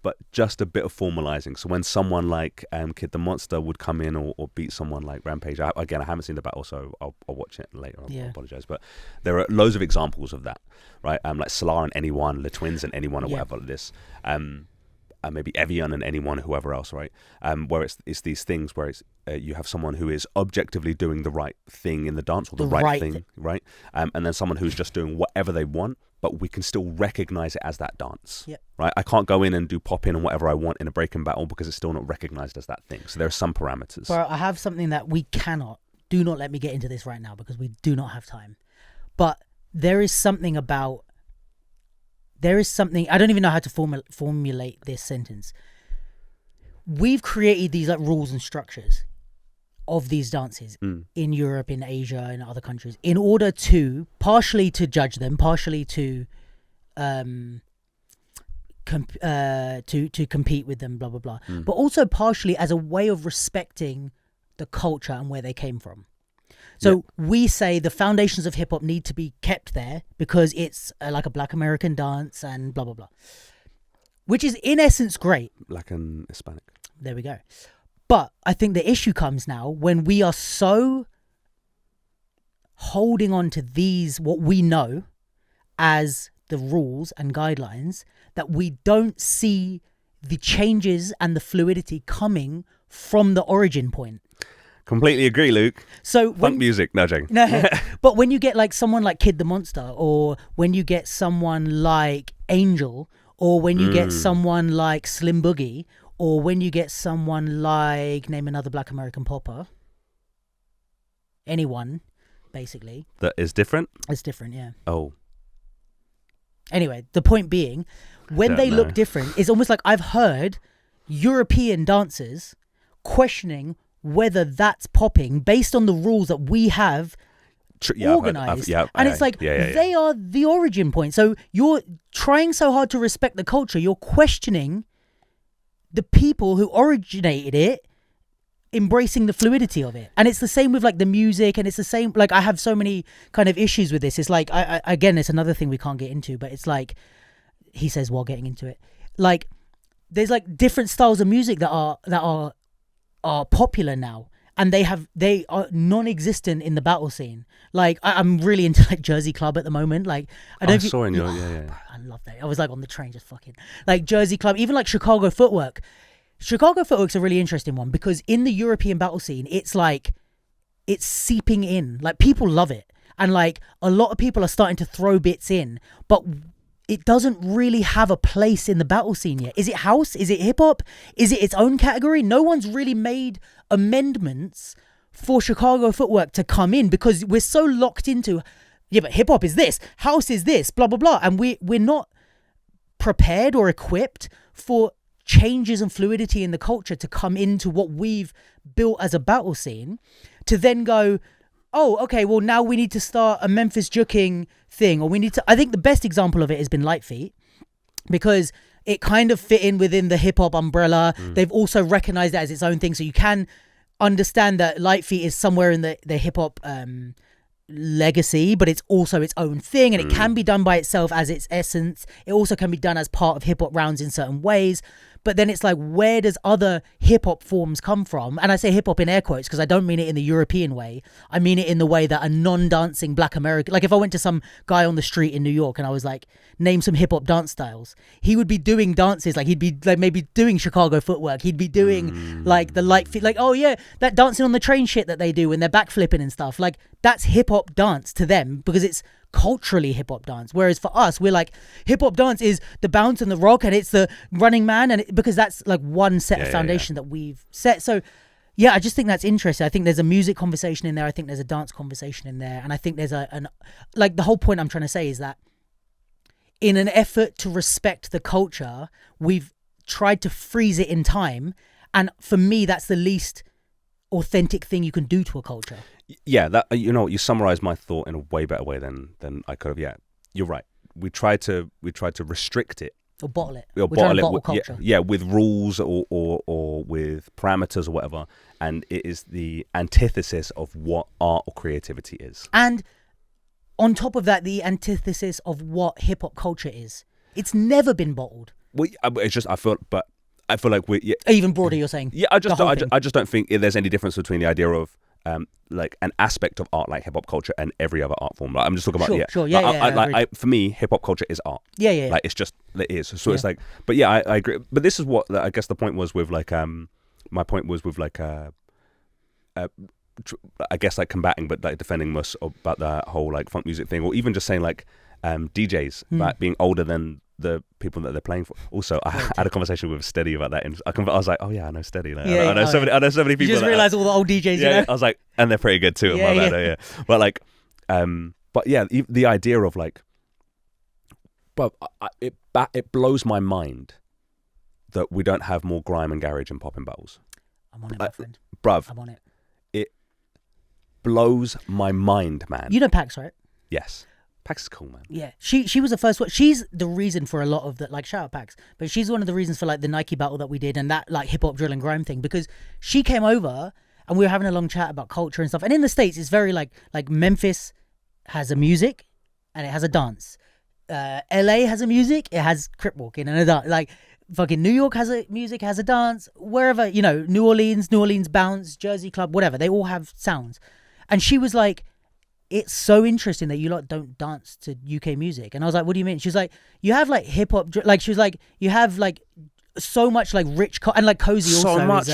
but just a bit of formalizing. So when someone like Kid the Monster would come in or beat someone like Rampage, I haven't seen the battle, so I'll watch it later. I apologize, but there are loads of examples of that, right? Like Salah and anyone, the Twins and anyone, or whatever like this. Maybe Evian and anyone, whoever else, right? Where it's these things where it's you have someone who is objectively doing the right thing in the dance, or the right thing, right? And then someone who's just doing whatever they want, but we can still recognize it as that dance, right? I can't go in and do pop in and whatever I want in a breaking battle because it's still not recognized as that thing. So there are some parameters. Bro, I have something that we cannot. Do not let me get into this right now because we do not have time. But there is something about. There is something, I don't even know how to formulate this sentence. We've created these like rules and structures of these dances in Europe, in Asia, in other countries, in order to partially to judge them, partially to compete with them, blah blah blah, but also partially as a way of respecting the culture and where they came from. So we say the foundations of hip hop need to be kept there because it's like a Black American dance and blah, blah, blah. Which is in essence great. Black and Hispanic. There we go. But I think the issue comes now when we are so holding on to these, what we know as the rules and guidelines, that we don't see the changes and the fluidity coming from the origin point. Completely agree, Luke. So Funk music, nudging. No, but when you get like someone like Kid the Monster, or when you get someone like Angel, or when you get someone like Slim Boogie, or when you get someone like, name another Black American popper. Anyone, basically. That is different? It's different, yeah. Oh. Anyway, the point being, when they look different, it's almost like I've heard European dancers questioning whether that's popping based on the rules that we have organized. And it's like, they are the origin point. So you're trying so hard to respect the culture, you're questioning the people who originated it, embracing the fluidity of it. And it's the same with like the music, and it's the same, like I have so many kind of issues with this. It's like, I again, it's another thing we can't get into, but it's like, he says while getting into it, like there's like different styles of music that are popular now, and they are non-existent in the battle scene. Like I'm really into like Jersey Club at the moment. Like I saw in your I love that. I was like on the train just fucking like Jersey Club, even like Chicago Footwork. Chicago Footwork's a really interesting one, because in the European battle scene, it's like it's seeping in. Like people love it, and like a lot of people are starting to throw bits in, but it doesn't really have a place in the battle scene yet. Is it house? Is it hip hop? Is it its own category? No one's really made amendments for Chicago Footwork to come in, because we're so locked into, yeah, but hip hop is this, house is this, blah, blah, blah. And we're not prepared or equipped for changes and fluidity in the culture to come into what we've built as a battle scene, to then go, oh, okay, well, now we need to start a Memphis juking thing, or we need to... I think the best example of it has been Light Feet, because it kind of fit in within the hip-hop umbrella. They've also recognized that as its own thing, so you can understand that Light Feet is somewhere in the hip-hop legacy, but it's also its own thing, and it can be done by itself as its essence. It also can be done as part of hip-hop rounds in certain ways. But then it's like, where does other hip-hop forms come from? And I say hip-hop in air quotes because I don't mean it in the European way. I mean it in the way that a non-dancing Black American... Like if I went to some guy on the street in New York and I was like, name some hip-hop dance styles, he would be doing dances. Like he'd be like maybe doing Chicago Footwork. He'd be doing like the Light Feet. Like, oh yeah, that dancing on the train shit that they do when they're backflipping and stuff. Like that's hip-hop dance to them because it's culturally hip-hop dance, whereas for us we're like, hip-hop dance is the bounce and the rock and it's the Running Man, and because that's like one set of foundation that we've set. So yeah, I just think that's interesting. I think there's a music conversation in there, I think there's a dance conversation in there, and I think there's an like the whole point I'm trying to say is that in an effort to respect the culture, we've tried to freeze it in time, and for me that's the least authentic thing you can do to a culture. Yeah, that, you know, you summarized my thought in a way better way than I could have. Yeah, you're right. We tried to restrict it or bottle it. Or bottle it culture. Yeah, with rules or with parameters or whatever, and it is the antithesis of what art or creativity is. And on top of that, the antithesis of what hip hop culture is. It's never been bottled. Well, it's just I feel like we're even broader. You're saying I just don't think there's any difference between the idea of like an aspect of art like hip hop culture and every other art form. Like, I'm just talking about for me, hip hop culture is art. Yeah. Like it's just it is. So it's like, but yeah, I agree. But this is what I guess the point was with like my point was with like I guess like combating, but like defending Mus about that whole like funk music thing, or even just saying like DJs like being older than the people that they're playing for. Also, I had a conversation with Steady about that. I was like, oh yeah, I know Steady. Like, I know so many people. You just realize all the old DJs. Yeah, you know? I was like, and they're pretty good too. Yeah. But like, but yeah, the idea of like, but it blows my mind that we don't have more grime and garage and popping battles. I'm on it, my friend. Bruv, I'm on it. It blows my mind, man. You know Pax, right? Yes. Pax is cool, man. Yeah, she was the first one. She's the reason for a lot of the, like, shout out Pax, but she's one of the reasons for like the Nike battle that we did and that like hip hop drill and grime thing, because she came over and we were having a long chat about culture and stuff. And in the States, it's very like Memphis has a music and it has a dance. LA has a music, it has crip walking and a dance. Like fucking New York has a music, has a dance. Wherever, you know, New Orleans bounce, Jersey Club, whatever, they all have sounds. And she was like, it's so interesting that you lot don't dance to UK music. And I was like, what do you mean? She's like, you have like hip hop, like she was like, you have like so much like rich and like Cozy So also much,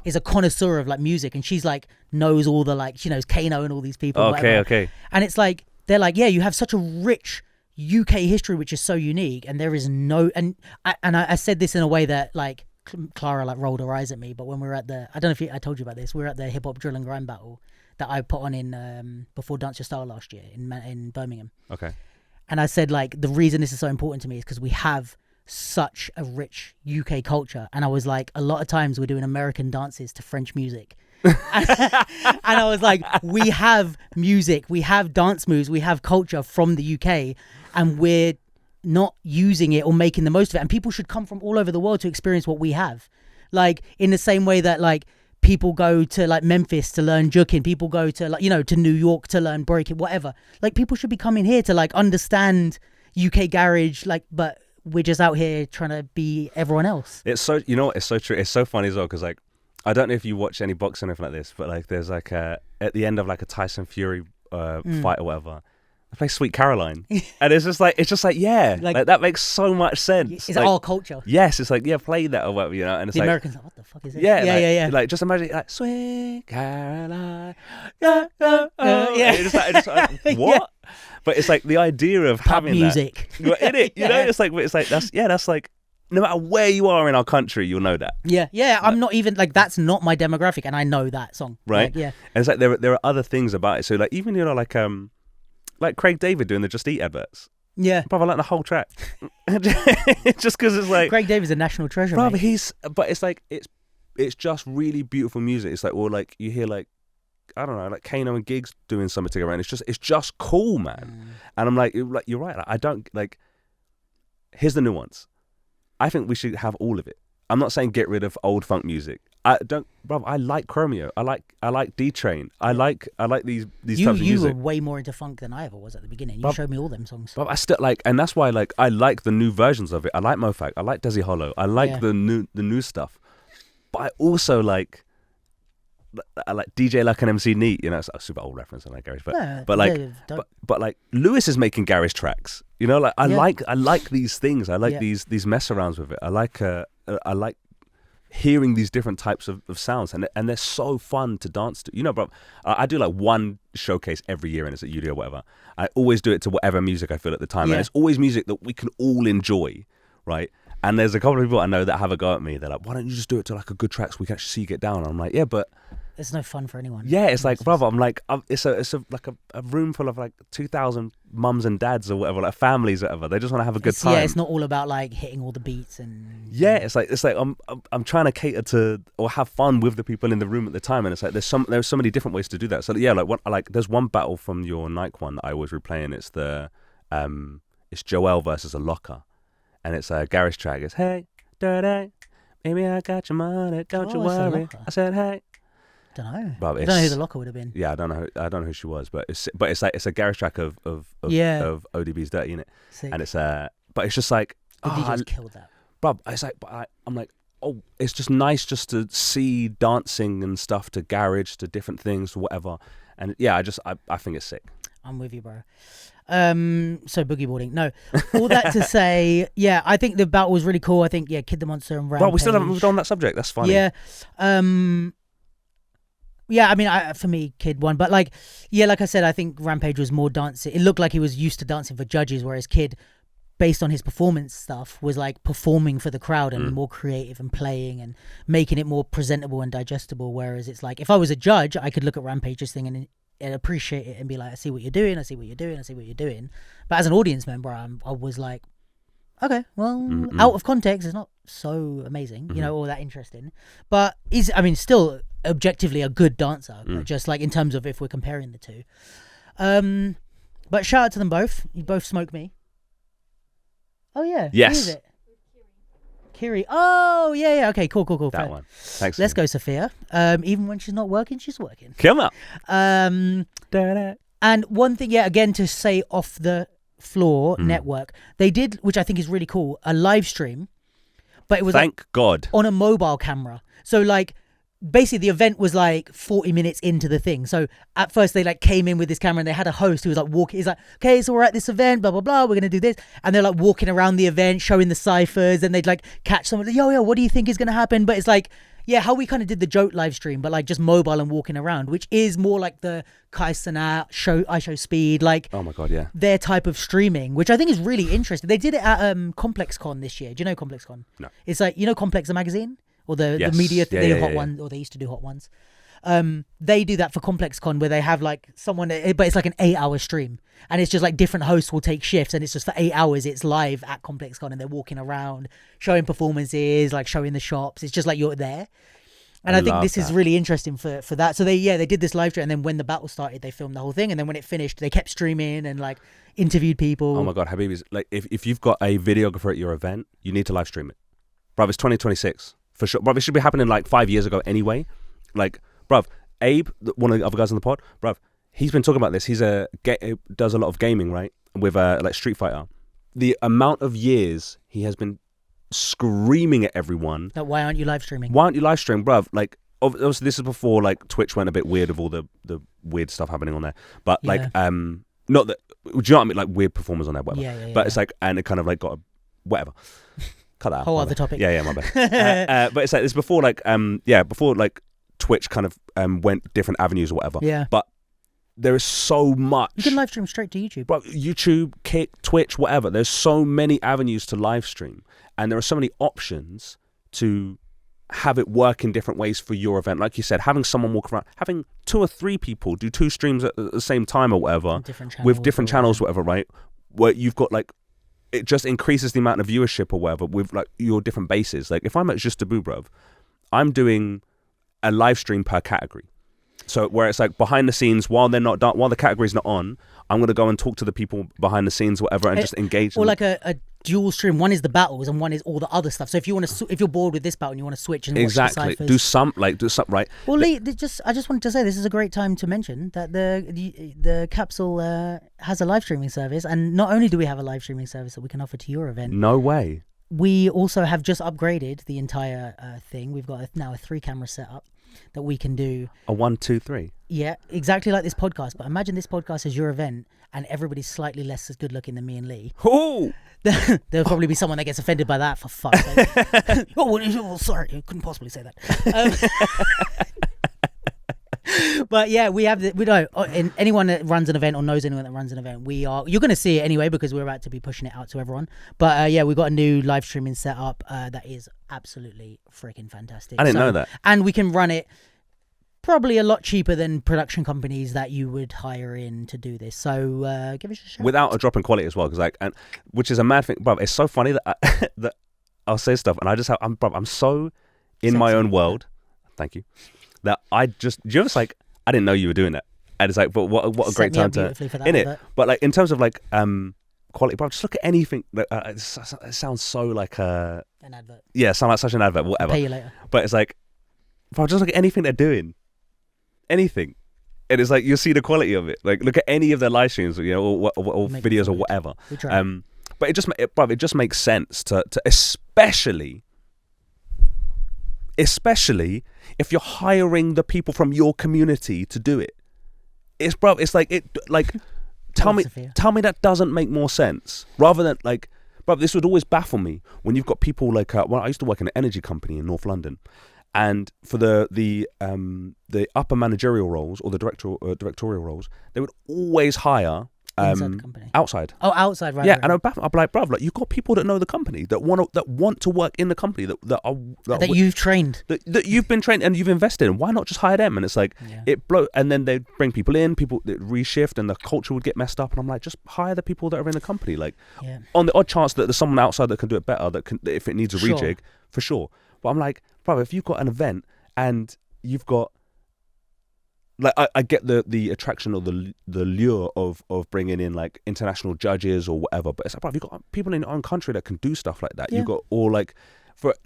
is a connoisseur of like music, and she's like knows all the like, she knows Kano and all these people. Okay. And it's like they're like, yeah, you have such a rich UK history which is so unique, and there is no I said this in a way that like Clara like rolled her eyes at me, but when we were at the, I don't know if I told you about this, we were at the hip hop drill and grind battle that I put on in before Dance Your Style last year in Birmingham. Okay. And I said like the reason this is so important to me is because we have such a rich UK culture, and I was like, a lot of times we're doing American dances to French music. And I was like, we have music, we have dance moves, we have culture from the UK, and we're not using it or making the most of it. And people should come from all over the world to experience what we have. Like in the same way that like people go to like Memphis to learn juking, people go to like, you know, to New York to learn breaking, whatever. Like people should be coming here to like understand UK garage, like, but we're just out here trying to be everyone else. It's so, you know what, it's so true. It's so funny as well, because like, I don't know if you watch any boxing or anything like this, but like there's like at the end of like a Tyson Fury fight or whatever, I play Sweet Caroline. And it's just like yeah, like that makes so much sense. It's like, our culture. Yes, it's like, yeah, play that or whatever, you know. And it's the like Americans like, what the fuck is it? Yeah, yeah. Like just imagine like Sweet Caroline. Yeah. It's like, what? Yeah. But it's like the idea of pop having music. That in it, you know, it's like that's like, no matter where you are in our country, you'll know that. Yeah. I'm not even like, that's not my demographic, and I know that song. Right. Like, yeah. And it's like there are other things about it. So like even, you know, like Craig David doing the Just Eat adverts. Yeah. Brother, I like the whole track. Just because it's like Craig David's a national treasure. Brother, mate. but it's like it's just really beautiful music. It's like, or like you hear like, I don't know, like Kano and Giggs doing something together, and it's just cool, man. And I'm like you're right. Like, I don't like. Here's the nuance. I think we should have all of it. I'm not saying get rid of old funk music. I like Chromeo. I like D Train. I like these types of music. You were way more into funk than I ever was at the beginning. You showed me all them songs. But I still like, and that's why like I like the new versions of it. I like Mofak. I like Desi Hollow. I like the new stuff. But I also like DJ Luck and MC Neat. You know, it's a super old reference on that garage. But like Lewis is making garage tracks. You know, like I like these things. I like these mess arounds with it. I like hearing these different types of sounds, and they're so fun to dance to. You know, bro, I do like one showcase every year, and it's at UD or whatever. I always do it to whatever music I feel at the time, and it's always music that we can all enjoy, right? And there's a couple of people I know that have a go at me. They're like, why don't you just do it to like a good track so we can actually see you get down? And I'm like, yeah, but it's no fun for anyone. Yeah, it's like, brother, I'm like, it's like a room full of like 2,000 mums and dads or whatever, like families or whatever. They just want to have a good time. Yeah, it's not all about like hitting all the beats and. Yeah, it's like I'm trying to cater to or have fun with the people in the room at the time, and it's like there's so many different ways to do that. So yeah, there's one battle from your Nike one that I always replay, and it's it's Joel versus a locker, and it's a garage track. It's hey, dirty, maybe I got your money, don't you worry. I said hey. Don't know. But I don't know who the locker would have been. Yeah, I don't know who she was, but it's like it's a garage track of ODB's Dirty, innit? Sick. And it's but it's just like the DJs killed that. Bruv, it's like I'm like, oh, it's just nice just to see dancing and stuff to garage, to different things, whatever. And yeah, I think it's sick. I'm with you, bro. So boogie boarding. No, all that to say, yeah, I think the battle was really cool. I think Kid the Monster and Rampage. Well, we still haven't moved on that subject. That's funny. Yeah. Yeah, I mean, for me, Kid won. But like I said, I think Rampage was more dancing. It looked like he was used to dancing for judges, whereas Kid, based on his performance stuff, was like performing for the crowd and more creative and playing and making it more presentable and digestible. Whereas it's like, if I was a judge, I could look at Rampage's thing and appreciate it and be like, I see what you're doing, I see what you're doing, I see what you're doing. But as an audience member, I was like, okay, well, out of context, it's not so amazing, you know, or that interesting. But still objectively a good dancer, just like in terms of if we're comparing the two. But shout out to them both. You both smoke me. Oh yeah. Yes. Who is it? Kiri. Oh yeah. Okay. Cool. That Fair. one. Thanks. Let's go, Sophia. Even when she's not working, she's working. Come on. And one thing, again, to say off the floor network, they did, which I think is really cool, a live stream, but it was thank God on a mobile camera. So like basically the event was like 40 minutes into the thing. So at first they like came in with this camera and they had a host who was like walking. He's like, okay, so we're at this event, blah blah blah, we're gonna do this, and they're like walking around the event showing the ciphers, and they'd like catch someone, yo, what do you think is gonna happen? But it's like, yeah, how we kind of did the joke live stream, but like just mobile and walking around, which is more like the Kai Cenat show, I Show Speed, like, oh my god, yeah, their type of streaming, which I think is really interesting. They did it at ComplexCon this year. Do you know ComplexCon? No. It's like, you know, Complex the magazine, or the media, hot one, or they used to do hot ones. They do that for ComplexCon, where they have like someone, but it's like an 8-hour stream, and it's just like different hosts will take shifts, and it's just for 8 hours. It's live at ComplexCon, and they're walking around, showing performances, like showing the shops. It's just like you're there. And I think this is really interesting for that. So they did this live stream, and then when the battle started, they filmed the whole thing, and then when it finished, they kept streaming and like interviewed people. Oh my god, Habibi's like, if you've got a videographer at your event, you need to live stream it, bruv. It's 2026 for sure, bruv. It should be happening like 5 years ago anyway. Like, bruv, Abe, one of the other guys on the pod, bruv, he's been talking about this. He's does a lot of gaming, right, with like Street Fighter. The amount of years he has been screaming at everyone that why aren't you live streaming? Why aren't you live streaming, bruv? Like, obviously this is before like Twitch went a bit weird with all the weird stuff happening on there. But like, not that, do you know what I mean? Like weird performers on there, whatever. But it's like, and it kind of like got whatever. Cut that out. Whole other topic. Yeah, my bad. But it's like, it's before like, before like Twitch kind of went different avenues or whatever. Yeah. But there is so much. You can live stream straight to YouTube. Bro, YouTube, Kick, Twitch, whatever. There's so many avenues to live stream. And there are so many options to have it work in different ways for your event. Like you said, having someone walk around, having 2 or 3 people do 2 streams at the same time or whatever, with different channels, whatever, right? Where you've got like, it just increases the amount of viewership or whatever with like your different bases. Like if I'm at Just a Boo, bruv, I'm doing a live stream per category. So where it's like behind the scenes, while the category's not on, I'm going to go and talk to the people behind the scenes, whatever, and just engage. Or like a dual stream. One is the battles and one is all the other stuff. So if you want to, if you're bored with this battle and you want to switch and watch the ciphers. do some right. Well, Lee, I just wanted to say this is a great time to mention that the Capsule has a live streaming service, and not only do we have a live streaming service that we can offer to your event. No way. We also have just upgraded the entire thing. We've got now a 3-camera setup that we can do. A 1, 2, 3. Yeah, exactly like this podcast. But imagine this podcast is your event, and everybody's slightly less as good looking than me and Lee. Oh, there'll probably be someone that gets offended by that. For fuck's sake. Oh, sorry, I couldn't possibly say that. But yeah, we have anyone that runs an event or knows anyone that runs an event, you're going to see it anyway because we're about to be pushing it out to everyone. But we've got a new live streaming setup that is absolutely freaking fantastic. I didn't know that. And we can run it probably a lot cheaper than production companies that you would hire in to do this. So give us a shout. Without a drop in quality as well, because which is a mad thing, bro. It's so funny that that I'll say stuff and I'm so in my own world. Thank you. That you're just like, I didn't know you were doing that. And it's like, but what a great time to in it. But like in terms of like quality, bro, just look at anything. It sounds so like an advert. Yeah, sound like such an advert. Whatever. I'll pay you later. But it's like, bro, just look at anything they're doing. Anything. And it's like, you'll see the quality of it. Like, look at any of their live streams, you know, or videos or whatever. We try. But it just makes sense to especially if you're hiring the people from your community to do it. Tell me that doesn't make more sense. Rather than like, this would always baffle me when you've got people like, I used to work in an energy company in North London, and for the upper managerial roles or the directorial roles, they would always hire inside the company. Outside. Oh, outside, right. Yeah, right. and I'd be like, bruv, like, you've got people that know the company, that want to work in the company, that you've trained, that you've been trained and you've invested in. Why not just hire them? And it's like, and then they bring people in, people that reshift, and the culture would get messed up. And I'm like, just hire the people that are in the company. Like, on the odd chance that there's someone outside that can do it better, if it needs a rejig, for sure. But I'm like, bruv, if you've got an event and you've got, like, I get the attraction or the lure of bringing in like international judges or whatever, but it's like, bro, you've got people in your own country that can do stuff like that. You've got all like,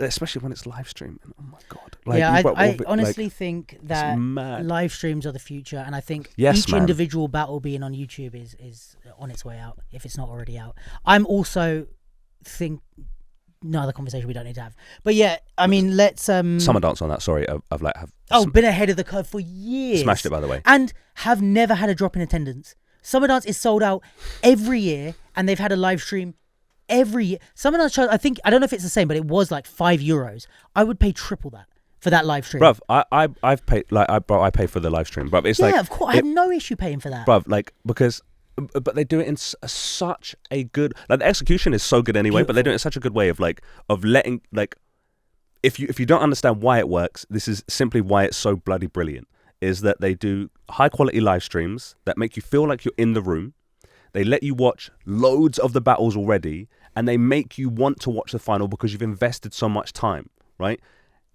especially when it's live stream. Oh my god! Like, I honestly think that live streams are the future, and I think individual battle being on YouTube is on its way out if it's not already out. I'm also another conversation we don't need to have. But yeah, I mean, let's Summer dance on that. Sorry, I've like have been ahead of the curve for years. smashed it, by the way. And have never had a drop in attendance. Summer dance is sold out every year, and they've had a live stream every year. Summer dance, I don't know if it's the same, but it was like €5. I would pay triple that for that live stream. Bruv, I've paid I pay for the live stream, bruv. It's of course, I have no issue paying for that, bruv. Like because. But they do it in such a good, like the execution is so good anyway. Beautiful. But they do it in such a good way of letting, like, if you don't understand why it works, this is simply why it's so bloody brilliant. Is that they do high quality live streams that make you feel like you're in the room. They let you watch loads of the battles already, and they make you want to watch the final because you've invested so much time, right?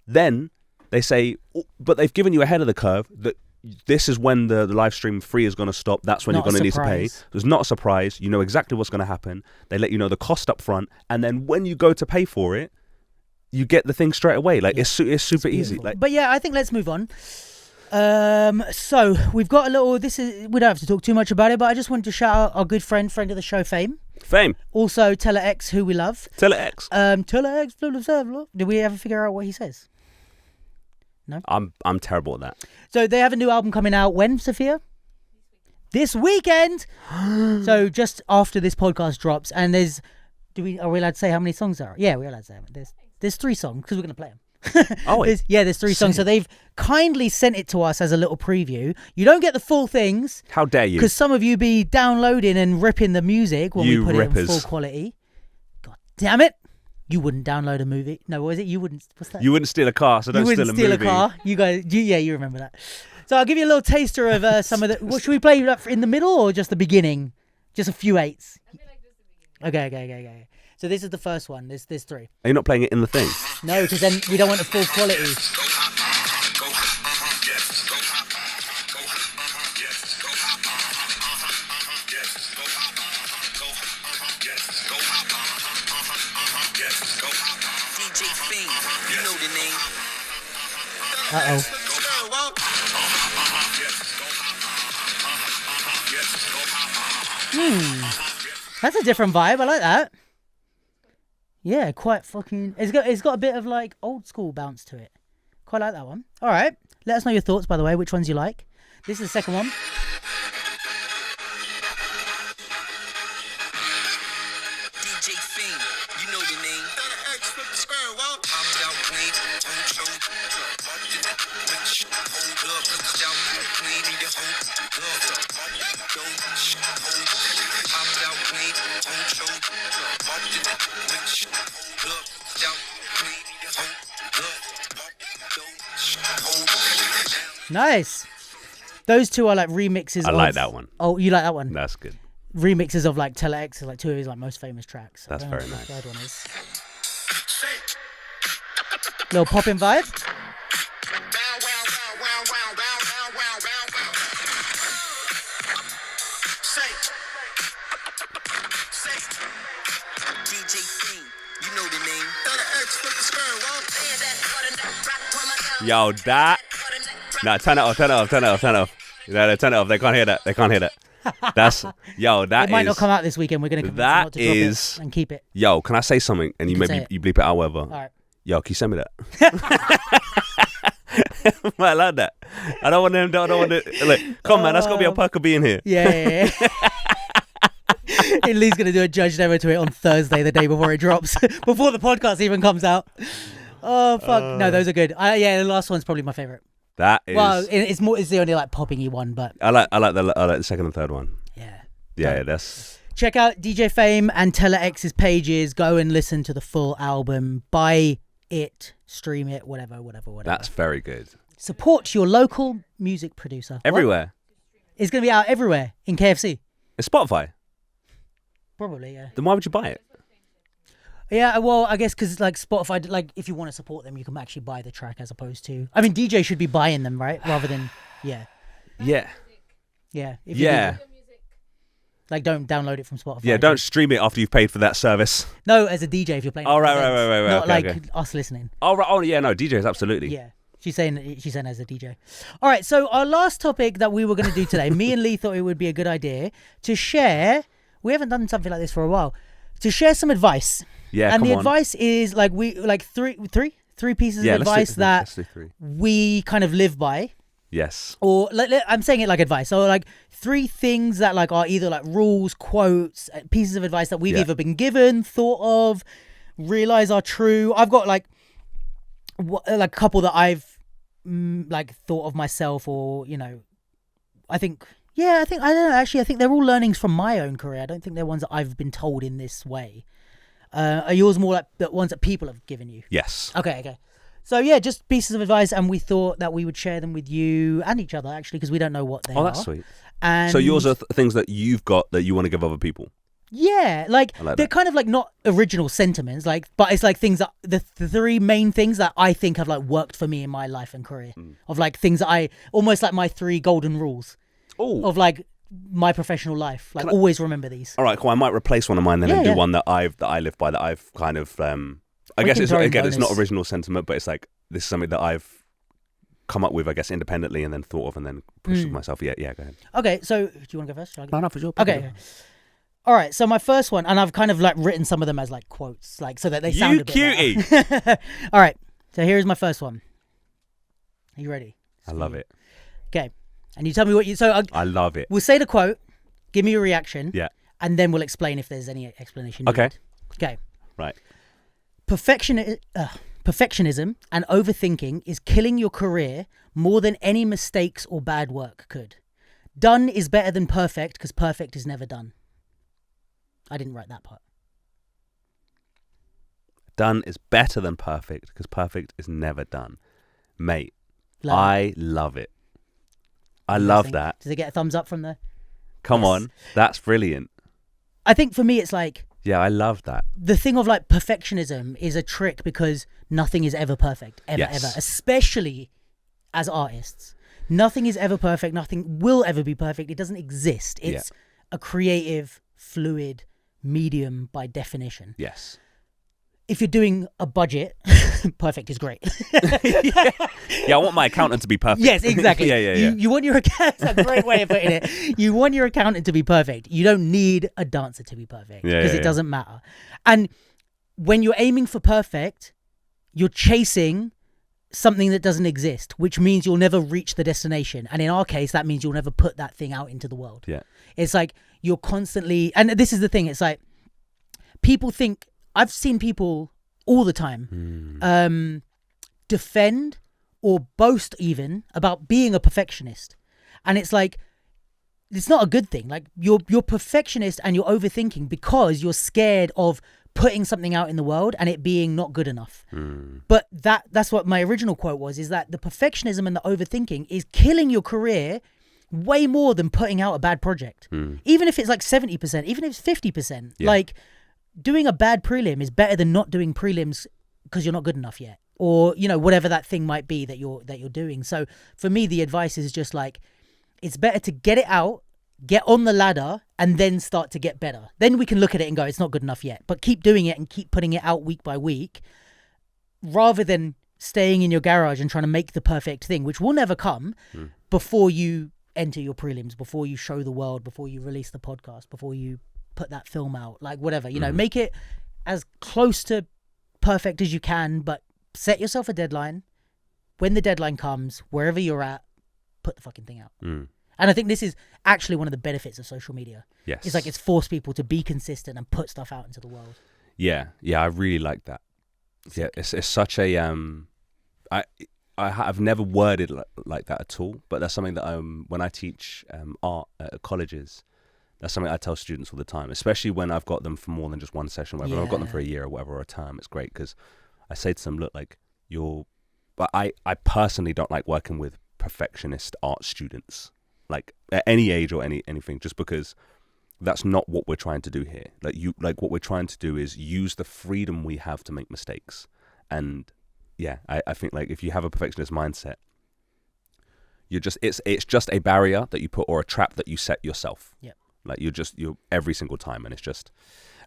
Then they say, but they've given you ahead of the curve that. This is when the live stream free is going to stop. That's when you're going to need to pay. So it's not a surprise. You know exactly what's going to happen. They let you know the cost up front. And then when you go to pay for it, you get the thing straight away. Like it's super easy. Like, but yeah, I think let's move on. So we've got a little, we don't have to talk too much about it, but I just wanted to shout out our good friend of the show, Fayme. Also, TellaX, who we love. TellaX. TellaX, blah, blah, blah, blah. Did we ever figure out what he says? No? I'm terrible at that. So they have a new album coming out when, Sophia? This weekend. So just after this podcast drops, and are we allowed to say how many songs there are? Yeah, we're allowed to say them. There's 3 songs because we're going to play them. There's 3 songs. So they've kindly sent it to us as a little preview. You don't get the full things. How dare you? Because some of you be downloading and ripping the music when we put it in full quality. God damn it. You wouldn't download a movie. No, what was it? You wouldn't. What's that? You wouldn't steal a car, so don't steal a movie. You wouldn't steal a car. You guys, you remember that. So I'll give you a little taster of some of the. What should we play in the middle or just the beginning? Just a few 8s. I feel like just the beginning. Okay. So this is the first one. There's 3. Are you not playing it in the thing? No, because then we don't want the full quality. Uh-oh. That's a different vibe. I like that. Yeah, quite fucking... It's got a bit of like old school bounce to it. Quite like that one. All right. Let us know your thoughts, by the way, which ones you like. This is the second one. DJ Fayme, you know the name. Nice. Those 2 are like remixes. I like that one. Oh, you like that one? That's good. Remixes of like TellaX, like 2 of his like most famous tracks. That's very nice. The third one is little popping vibe. DJ Fayme, you know the name. Yo, that. No, turn it off. You know, turn it off. They can't hear that. That's that it might not come out this weekend. We're gonna convince them not to drop it and keep it. Yo, can I say something? And you maybe you bleep it out, whatever. All right. Yo, can you send me that? I like that. I don't want them. I don't want it. Like, come on, man. That's gotta be a perk of being here. Yeah. Lee's gonna do a judge demo to it on Thursday, the day before it drops, before the podcast even comes out. Oh fuck! No, those are good. The last one's probably my favorite. That is. Well, it's the only like popping-y one, but I like the second and third one. Yeah. That's. Check out DJ Fayme and TellaX's pages. Go and listen to the full album. Buy it, stream it, whatever. That's very good. Support your local music producer. Everywhere. What? It's gonna be out everywhere in KFC. It's Spotify. Probably, yeah. Then why would you buy it? Yeah, well, I guess because like Spotify, like if you want to support them, you can actually buy the track as opposed to. I mean, DJ should be buying them, right? Rather than, yeah. Like, don't download it from Spotify. Yeah, don't stream it after you've paid for that service. No, as a DJ if you're playing. Oh right. Not okay, like us listening. Oh right. Oh yeah, no, DJs absolutely. Yeah. She's saying as a DJ. All right, so our last topic that we were going to do today, me and Lee thought it would be a good idea to share. We haven't done something like this for a while. To share some advice Yeah, And come the on. advice is like three pieces Yeah, of advice that let's do 3. we kind of live by. Yes. Or I'm saying it like advice. So like 3 things that like are either like rules, quotes, pieces of advice that we've either been given, thought of, realize are true. I've got like a couple that I've like thought of myself, or I think I don't know. Actually, I think they're all learnings from my own career. I don't think they're ones that I've been told in this way. Are yours more like the ones that people have given you? Yes. Okay. So yeah, just pieces of advice, and we thought that we would share them with you and each other, actually, because we don't know what they are. Oh, that's sweet. And So yours are things that you've got that you want to give other people. yeah, like I like they're that. kind of like not original sentiments, like, but it's like things that the 3 main things that I think have like worked for me in my life and career, of like things that I almost like my 3 golden rules Oh. of like my professional life. Like always remember these. All right, cool. I might replace one of mine then and do one that I live by, that I've kind of I guess it's not original sentiment, but it's like this is something that I've come up with, I guess, independently, and then thought of, and then pushed with myself. Yeah, go ahead. Okay, so do you want to go first? Shall I go? No, for sure. Okay. All right, so my first one, and I've kind of like written some of them as like quotes, like so that they sound You a bit cutie. better. All right, so here's my first one. Are you ready? I love it. Okay, and you tell me what you. So I love it. we'll say the quote, give me your reaction, Yeah. and then we'll explain if there's any explanation. Okay. Needed. Okay. Right. Perfectionism and overthinking is killing your career more than any mistakes or bad work could. Done is better than perfect because perfect is never done. I didn't write that part. Done is better than perfect because perfect is never done. Mate, Love I love it. I it. love that. Does it get a thumbs up from the... Come Yes. on. That's brilliant. I think for me it's like Yeah, I love that. the thing of like perfectionism is a trick because nothing is ever perfect. Ever. Especially as artists. Nothing is ever perfect. Nothing will ever be perfect. It doesn't exist. It's a creative, fluid medium by definition. Yes. If you're doing a budget, perfect is great. Yeah, I want my accountant to be perfect. Yes, exactly. Yeah. You want your accountant. That's a great way of putting it. You want your accountant to be perfect. You don't need a dancer to be perfect because it doesn't matter. And when you're aiming for perfect, you're chasing something that doesn't exist, which means you'll never reach the destination. And in our case, that means you'll never put that thing out into the world. Yeah. It's like you're constantly, and this is the thing. It's like people think. I've seen people all the time defend or boast even about being a perfectionist. And it's like, it's not a good thing. Like you're perfectionist and you're overthinking because you're scared of putting something out in the world and it being not good enough. But that's what my original quote was, is that the perfectionism and the overthinking is killing your career way more than putting out a bad project. Even if it's like 70%, even if it's 50%, like doing a bad prelim is better than not doing prelims because you're not good enough yet, or whatever that thing might be that you're doing. So for me, the advice is just like, it's better to get it out, get on the ladder, and then start to get better. Then we can look at it and go, it's not good enough yet, but keep doing it and keep putting it out week by week, rather than staying in your garage and trying to make the perfect thing, which will never come before you enter your prelims, before you show the world, before you release the podcast, before you put that film out, like whatever, make it as close to perfect as you can, but set yourself a deadline. When the deadline comes, wherever you're at, put the fucking thing out. And I think this is actually one of the benefits of social media. Yes. It's like it's forced people to be consistent and put stuff out into the world. Yeah, I really like that. Yeah, it's such a I've never worded like that at all, but that's something that when I teach art at colleges, that's something I tell students all the time, especially when I've got them for more than just one session, whether I've got them for a year or whatever, or a term. It's great because I say to them, look, like but I personally don't like working with perfectionist art students, like at any age or anything, just because that's not what we're trying to do here. Like what we're trying to do is use the freedom we have to make mistakes. And yeah, I think like if you have a perfectionist mindset, it's just a barrier that you put, or a trap that you set yourself. Yeah. Like you're every single time, and it's just,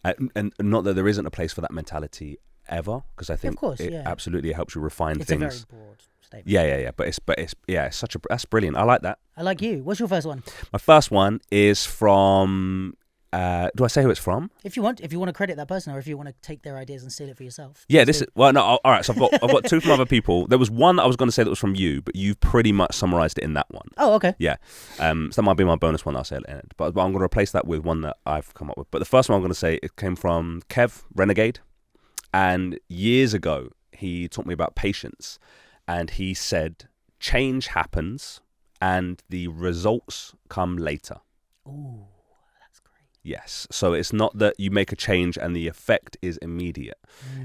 and not that there isn't a place for that mentality ever, because I think it absolutely helps you refine things. It's a very broad statement. Yeah. But it's that's brilliant. I like that. I like you. What's your first one? My first one is from Do I say who it's from? If you want to credit that person, or if you want to take their ideas and steal it for yourself. Yeah, no. All right, so I've got two from other people. There was one that I was going to say that was from you, but you've pretty much summarized it in that one. Oh, okay. Yeah. So that might be my bonus one that I'll say at the end. But I'm going to replace that with one that I've come up with. But the first one I'm going to say, it came from Kev Renegade, and years ago he taught me about patience, and he said change happens and the results come later. Ooh, that's great. Yes. So it's not that you make a change and the effect is immediate.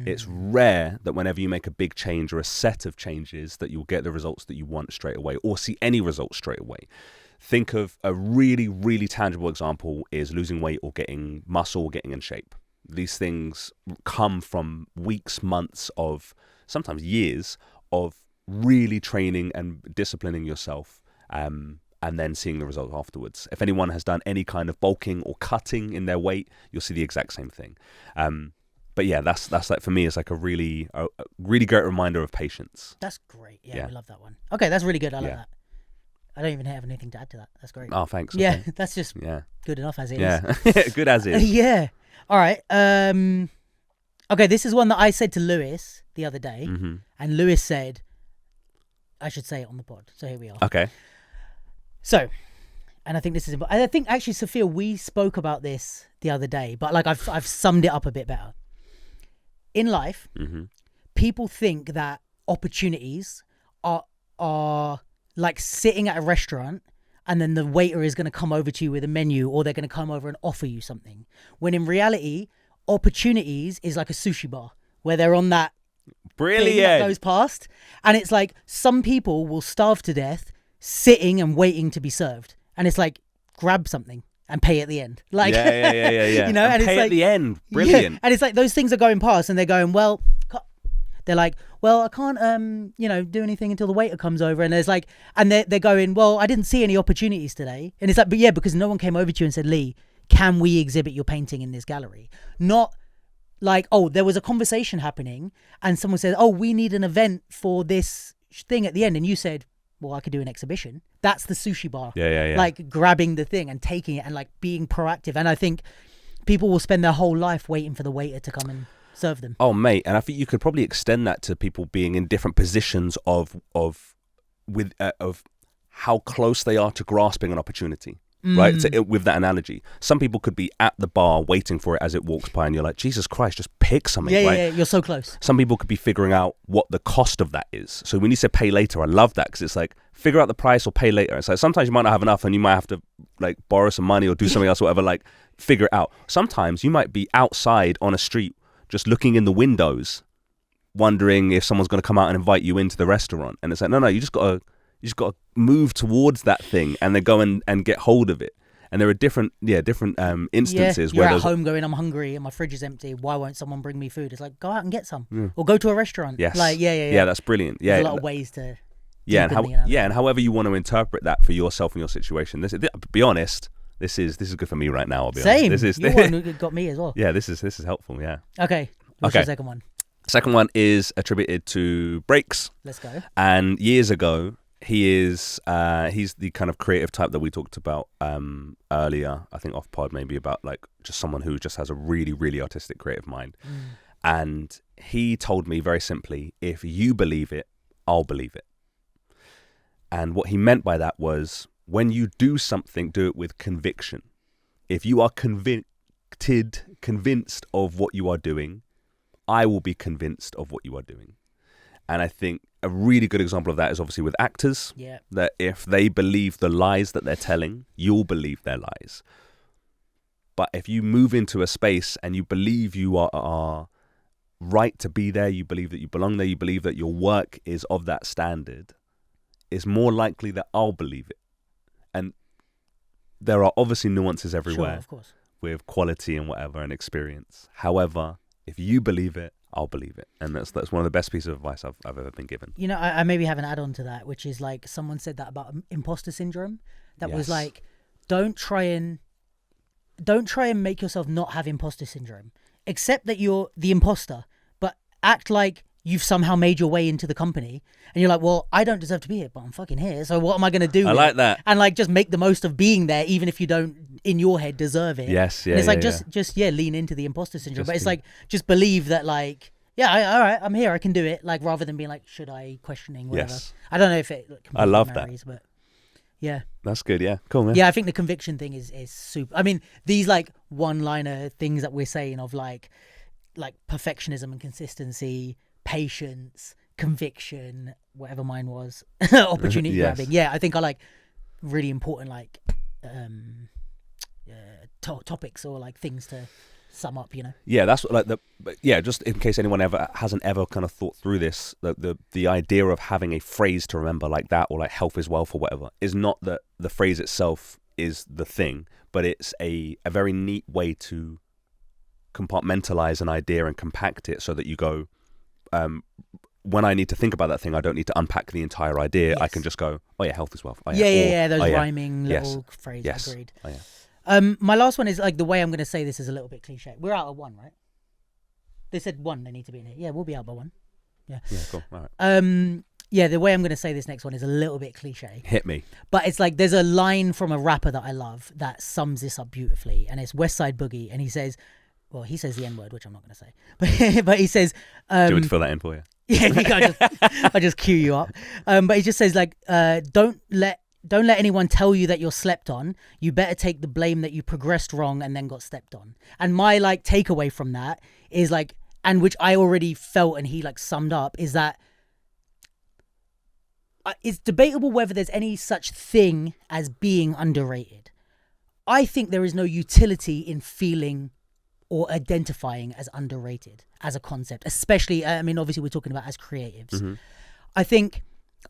It's rare that whenever you make a big change or a set of changes that you'll get the results that you want straight away or see any results straight away. Think of a really, really tangible example is losing weight or getting muscle or getting in shape. These things come from weeks, months of, sometimes years of really training and disciplining yourself. And then seeing the result afterwards. If anyone has done any kind of bulking or cutting in their weight, you'll see the exact same thing. But yeah, that's like for me, it's like a really great reminder of patience. That's great. Yeah, we love that one. Okay, that's really good. I like Yeah. that. I don't even have anything to add to that. That's great. Oh, thanks. Yeah, Okay. that's just good enough as it is. Yeah, good as is. Yeah. All right. Okay, this is one that I said to Lewis the other day, and Lewis said I should say it on the pod. So here we are. Okay. So, and I think this is important. I think actually, Sophia, we spoke about this the other day, but like I've summed it up a bit better. In life, people think that opportunities are like sitting at a restaurant and then the waiter is going to come over to you with a menu, or they're going to come over and offer you something. When in reality, opportunities is like a sushi bar where they're on that Brilliant. thing that goes past, and it's like some people will starve to death sitting and waiting to be served, and it's like grab something and pay at the end, like yeah. you know, and pay it's like at the end. Brilliant. yeah. And it's like those things are going past and they're going, well, they're like, well, I can't do anything until the waiter comes over, and there's like, and they're going, well, I didn't see any opportunities today, and it's like, but yeah, because no one came over to you and said, Lee, can we exhibit your painting in this gallery? Not like, oh, there was a conversation happening and someone said, oh, we need an event for this thing at the end. And you said, well, I could do an exhibition. That's the sushi bar. Yeah. Like grabbing the thing and taking it and like being proactive. And I think people will spend their whole life waiting for the waiter to come and serve them. Oh, mate. And I think you could probably extend that to people being in different positions of how close they are to grasping an opportunity. Right, so with that analogy, some people could be at the bar waiting for it as it walks by, and you're like, Jesus Christ, just pick something. Yeah, you're so close. Some people could be figuring out what the cost of that is. So when you say pay later, I love that, because it's like figure out the price or pay later. It's like sometimes you might not have enough, and you might have to like borrow some money or do something else, or whatever. Like figure it out. Sometimes you might be outside on a street, just looking in the windows, wondering if someone's going to come out and invite you into the restaurant, and it's like, no, you just got to move towards that thing and then go and get hold of it. And there are different instances you're where at home going, I'm hungry and my fridge is empty. Why won't someone bring me food? It's like, go out and get some, or go to a restaurant. Yes. Like, yeah. Yeah, that's brilliant. Yeah, There's a lot of ways to. And however you want to interpret that for yourself and your situation. Be honest, this is good for me right now. I'll be Same. honest. You're one who got me as well. Yeah, this is helpful. Yeah. Okay. What's your second one? Second one is attributed to Breaks. Let's go. And years ago, he's the kind of creative type that we talked about earlier, I think off pod, maybe, about like just someone who just has a really, really artistic creative mind. And he told me very simply, if you believe it, I'll believe it. And what he meant by that was, when you do something, do it with conviction. If you are convinced of what you are doing, I will be convinced of what you are doing. And I think a really good example of that is obviously with actors. Yeah. That if they believe the lies that they're telling, you'll believe their lies. But if you move into a space and you believe you are right to be there, you believe that you belong there, you believe that your work is of that standard, it's more likely that I'll believe it. And there are obviously nuances everywhere, Sure, of course, with quality and whatever and experience. However, if you believe it, I'll believe it. And that's one of the best pieces of advice I've ever been given. You know, I maybe have an add-on to that, which is like someone said that about imposter syndrome. That was like, don't try and make yourself not have imposter syndrome. Accept that you're the imposter, but act like you've somehow made your way into the company, and you're like, well, I don't deserve to be here, but I'm fucking here, so what am I going to do? I like that. And like just make the most of being there, even if in your head deserve it. Yes, yeah, and it's yeah, like yeah. just lean into the imposter syndrome. Just But it's be- like just believe that like all right, I'm here, I can do it. Like rather than being like, should I questioning whatever. Yes. I don't know if it. I love that. marries, but yeah. That's good. Yeah, cool, man. Yeah, I think the conviction thing is super. I mean, these like one-liner things that we're saying of like perfectionism and consistency, patience, conviction, whatever mine was, opportunity Yes. grabbing. Yeah, I think are like really important like topics or like things to sum up. You know. Yeah, that's what, like just in case anyone hasn't ever kind of thought through this, the idea of having a phrase to remember like that, or like health is wealth or whatever, is not that the phrase itself is the thing, but it's a very neat way to compartmentalize an idea and compact it so that you go, when I need to think about that thing, I don't need to unpack the entire idea. Yes. I can just go, oh yeah, health is wealth. Oh, Yeah, Or, those oh, yeah. rhyming little Yes. phrases. Yes. Agreed. Oh, yeah. My last one is like the way I'm going to say this is a little bit cliche. We're out of one, right? They said one. They need to be in here. Yeah, we'll be out by one. Yeah. Yeah, cool. All right. Yeah, the way I'm going to say this next one is a little bit cliche, Hit me. but it's like there's a line from a rapper that I love that sums this up beautifully, and it's West Side Boogie, and he says the N word, which I'm not going to say, but he says, Do you want me to fill that in for you? yeah, I just cue you up. But he just says like, don't let anyone tell you that you're slept on. You better take the blame that you progressed wrong and then got stepped on. And my like takeaway from that is like, and which I already felt and he like summed up, is that it's debatable whether there's any such thing as being underrated. I think there is no utility in feeling or identifying as underrated as a concept, especially, I mean, obviously we're talking about as creatives. Mm-hmm. I think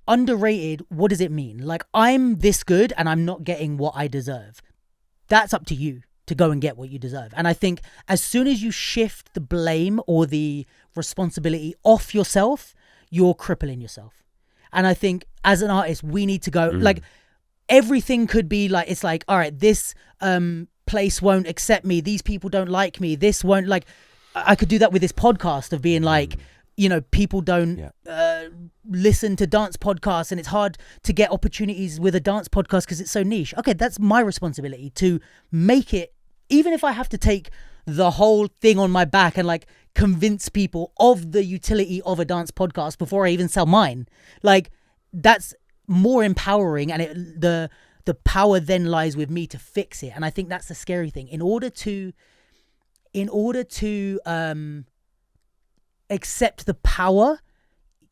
underrated, what does it mean? Like, I'm this good and I'm not getting what I deserve. That's up to you to go and get what you deserve. And I think as soon as you shift the blame or the responsibility off yourself, you're crippling yourself. And I think as an artist, we need to go, like, everything could be like, it's like, all right, this place won't accept me. These people don't like me. This won't, like, I could do that with this podcast of being like, you know, people don't listen to dance podcasts and it's hard to get opportunities with a dance podcast because it's so niche. Okay, that's my responsibility to make it, even if I have to take the whole thing on my back and like convince people of the utility of a dance podcast before I even sell mine. Like, that's more empowering, and the power then lies with me to fix it. And I think that's the scary thing. In order to accept the power,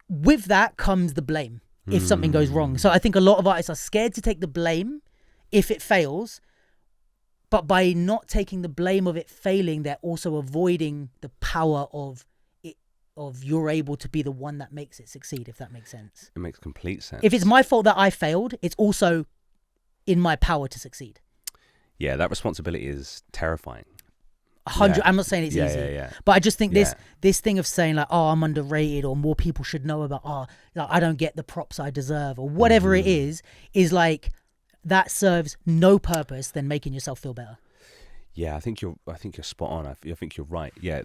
with that comes the blame if something goes wrong. So I think a lot of artists are scared to take the blame if it fails, but by not taking the blame of it failing, they're also avoiding the power of it, of you're able to be the one that makes it succeed, if that makes sense. It makes complete sense. If it's my fault that I failed, it's also in my power to succeed. Yeah, that responsibility is terrifying. 100. Yeah. I'm not saying it's easy, Yeah. but I just think this thing of saying like, oh, I'm underrated, or more people should know about, like, I don't get the props I deserve, or whatever it is like, that serves no purpose than making yourself feel better. Yeah, I think you're spot on. I think you're right. Yeah,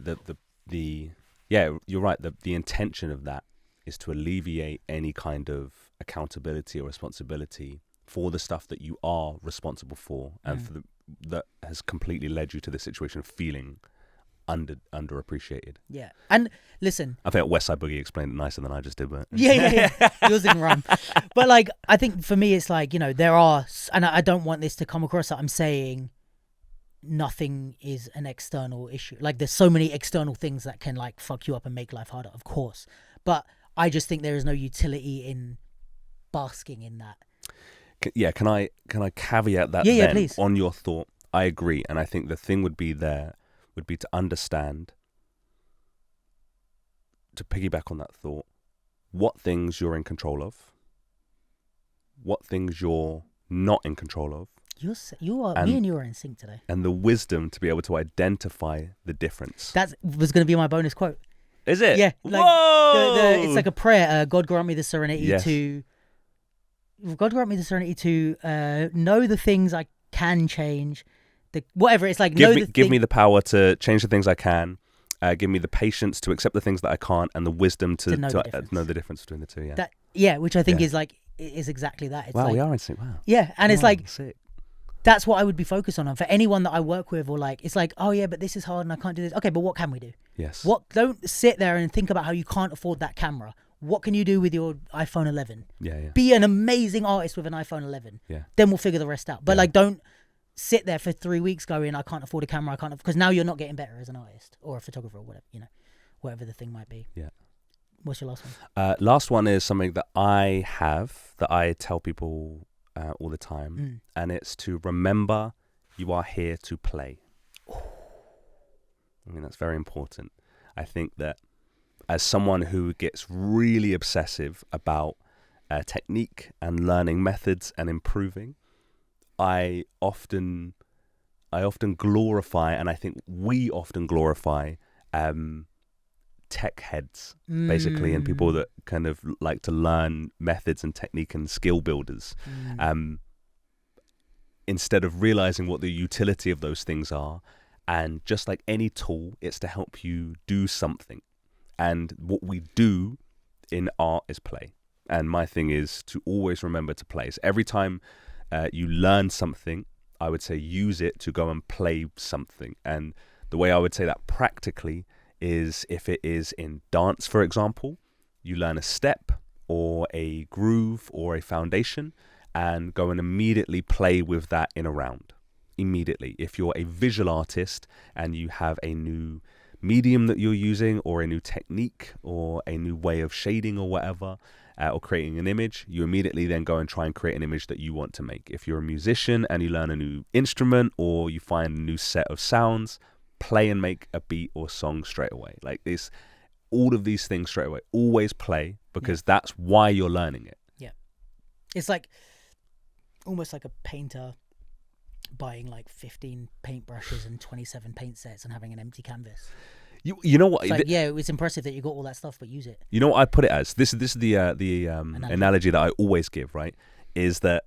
you're right. The intention of that is to alleviate any kind of accountability or responsibility for the stuff that you are responsible for, and for that has completely led you to the situation of feeling underappreciated. Yeah, and listen, I think West Side Boogie explained it nicer than I just did, but yeah. Yours didn't rhyme. But like, I think for me, it's like, you know, there are, and I don't want this to come across that I'm saying nothing is an external issue. Like, there's so many external things that can like fuck you up and make life harder, of course. But I just think there is no utility in basking in that. Yeah, can I caveat that Yeah, then please. on your thought? I agree, and I think the thing would be to understand, to piggyback on that thought, what things you're in control of, what things you're not in control of, Me and you are in sync today. and the wisdom to be able to identify the difference. That was going to be my bonus quote. Is it? Yeah, like, Whoa! it's like a prayer. God grant me the serenity Yes. to. God grant me the serenity to know the things I can change. Whatever it's like. Give me the power to change the things I can. Give me the patience to accept the things that I can't, and the wisdom to know the difference. know the difference between the two. Yeah. Which I think Yeah. is like is exactly that. It's Wow, like, we are in sync. Wow. yeah, and it's Wow, like sick. that's what I would be focused on. For anyone that I work with, or like, it's like, oh yeah, but this is hard and I can't do this. Okay, but what can we do? Yes. What? Don't sit there and think about how you can't afford that camera. What can you do with your iPhone 11? Yeah. Be an amazing artist with an iPhone 11. Yeah. Then we'll figure the rest out. But like, don't sit there for 3 weeks going, I can't afford a camera. Because now you're not getting better as an artist or a photographer or whatever, whatever the thing might be. Yeah. What's your last one? Last one is something that I have that I tell people all the time, and it's to remember you are here to play. I mean, that's very important. I think that as someone who gets really obsessive about technique and learning methods and improving, I often glorify, and I think we often glorify tech heads, basically, and people that kind of like to learn methods and technique and skill builders, instead of realizing what the utility of those things are. And just like any tool, it's to help you do something. And what we do in art is play. And my thing is to always remember to play. So every time you learn something, I would say use it to go and play something. And the way I would say that practically is, if it is in dance, for example, you learn a step or a groove or a foundation and go and immediately play with that in a round. Immediately. If you're a visual artist and you have a new medium that you're using, or a new technique, or a new way of shading or whatever, or creating an image, you immediately then go and try and create an image that you want to make. If you're a musician and you learn a new instrument or you find a new set of sounds, play and make a beat or song straight away. Like this, all of these things straight away. Always play, because that's why you're learning it. Yeah. It's like almost like a painter buying like 15 paintbrushes and 27 paint sets and having an empty canvas. You know what? It's like, it's impressive that you got all that stuff, but use it. You know what I put it as? This is the analogy that I always give, right? Is that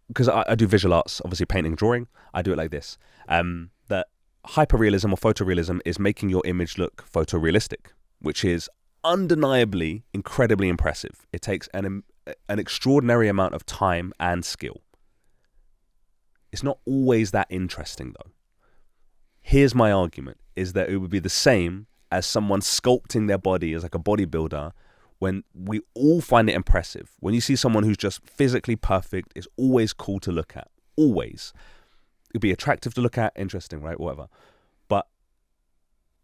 because I do visual arts, obviously painting, drawing, I do it like this. That hyperrealism or photorealism is making your image look photorealistic, which is undeniably incredibly impressive. It takes an extraordinary amount of time and skill. It's not always that interesting, though. Here's my argument, is that it would be the same as someone sculpting their body as like a bodybuilder, when we all find it impressive. When you see someone who's just physically perfect, it's always cool to look at. Always. It'd be attractive to look at, interesting, right? Whatever. But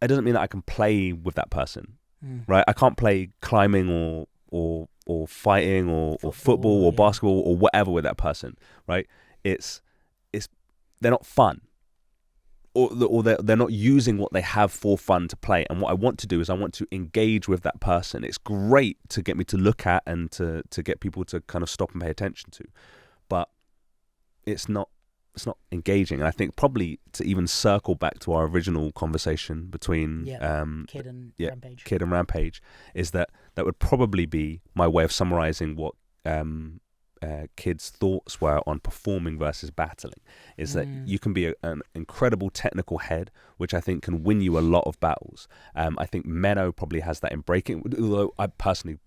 it doesn't mean that I can play with that person, right? I can't play climbing or fighting or football or basketball or whatever with that person, right? They're not fun, or they're not using what they have for fun to play. And what I want to do is I want to engage with that person. It's great to get me to look at and to get people to kind of stop and pay attention to, but it's not engaging. And I think probably to even circle back to our original conversation between Kid and Rampage, is that would probably be my way of summarizing what Kid's thoughts were on performing versus battling, is that you can be an incredible technical head, which I think can win you a lot of battles. I think Menno probably has that in breaking, although I personally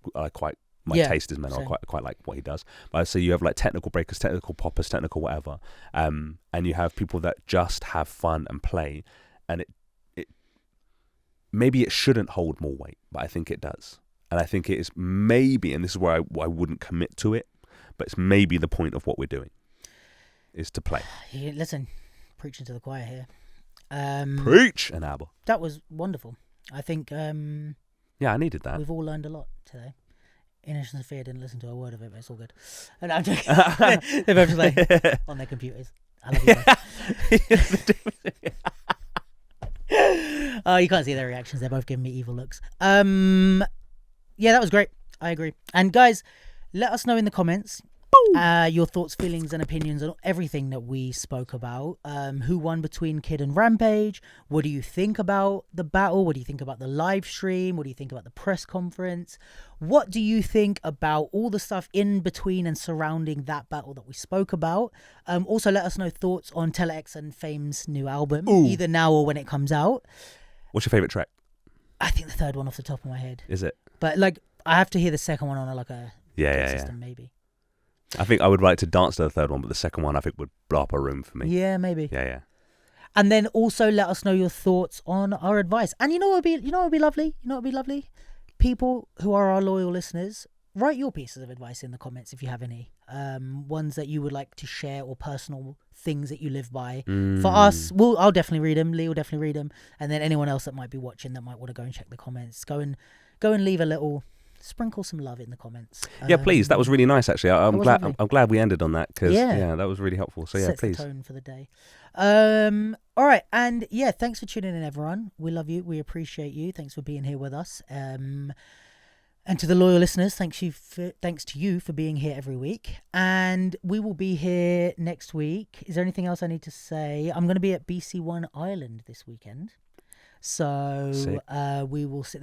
my taste is Menno. I quite like what he does. But so you have like technical breakers, technical poppers, technical whatever, and you have people that just have fun and play, and it maybe it shouldn't hold more weight, but I think it does. And I think it is maybe, and this is where I wouldn't commit to it, but it's maybe the point of what we're doing, is to play. Listen, preaching to the choir here. Preach, an album. That was wonderful. I think yeah, I needed that. We've all learned a lot today. Inish and Sophia didn't listen to a word of it, but it's all good. And I'm joking. They're both just like on their computers. I love you both. Oh, you can't see their reactions. They're both giving me evil looks. Yeah, that was great. I agree. And guys, let us know in the comments your thoughts, feelings and opinions on everything that we spoke about. Who won between Kid and Rampage? What do you think about the battle? What do you think about the live stream? What do you think about the press conference? What do you think about all the stuff in between and surrounding that battle that we spoke about? Also, let us know thoughts on TellaX and Fayme's new album, either now or when it comes out. What's your favourite track? I think the third one off the top of my head. Is it? But like, I have to hear the second one on like a system, maybe. I think I would like to dance to the third one, but the second one I think would blow up a room for me. Yeah, maybe. Yeah. And then also let us know your thoughts on our advice. And you know what would be lovely? People who are our loyal listeners, write your pieces of advice in the comments if you have any. Ones that you would like to share or personal things that you live by. For us, I'll definitely read them. Lee will definitely read them. And then anyone else that might be watching that might want to go and check the comments, go and leave a little, sprinkle some love in the comments. Yeah, please. That was really nice, actually. I'm glad. lovely. I'm glad we ended on that because Yeah. that was really helpful. So yeah, Sets please. the tone for the day. All right, and yeah, thanks for tuning in, everyone. We love you. We appreciate you. Thanks for being here with us. And to the loyal listeners, thanks to you for being here every week. And we will be here next week. Is there anything else I need to say? I'm going to be at BC1 Ireland this weekend. So Sick. we will see.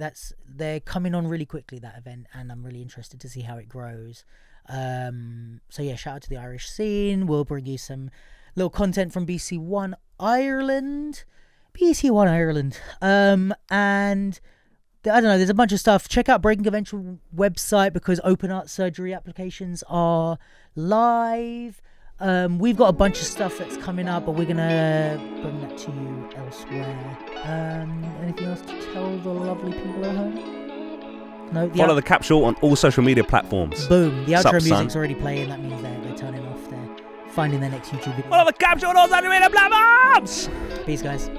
They're coming on really quickly, that event, and I'm really interested to see how it grows. So yeah, shout out to the Irish scene. We'll bring you some little content from BC1 Ireland. And I don't know, there's a bunch of stuff. Check out Breaking Conventional website because open heart surgery applications are live. We've got a bunch of stuff that's coming up, but we're gonna bring that to you elsewhere. Anything else to tell the lovely people at home? No. Follow the Capsule on all social media platforms. Boom. The outro Sup, music's son? already playing. That means they're turning off. They're finding their next YouTube video. Follow the Capsule on all social media platforms. Peace, guys.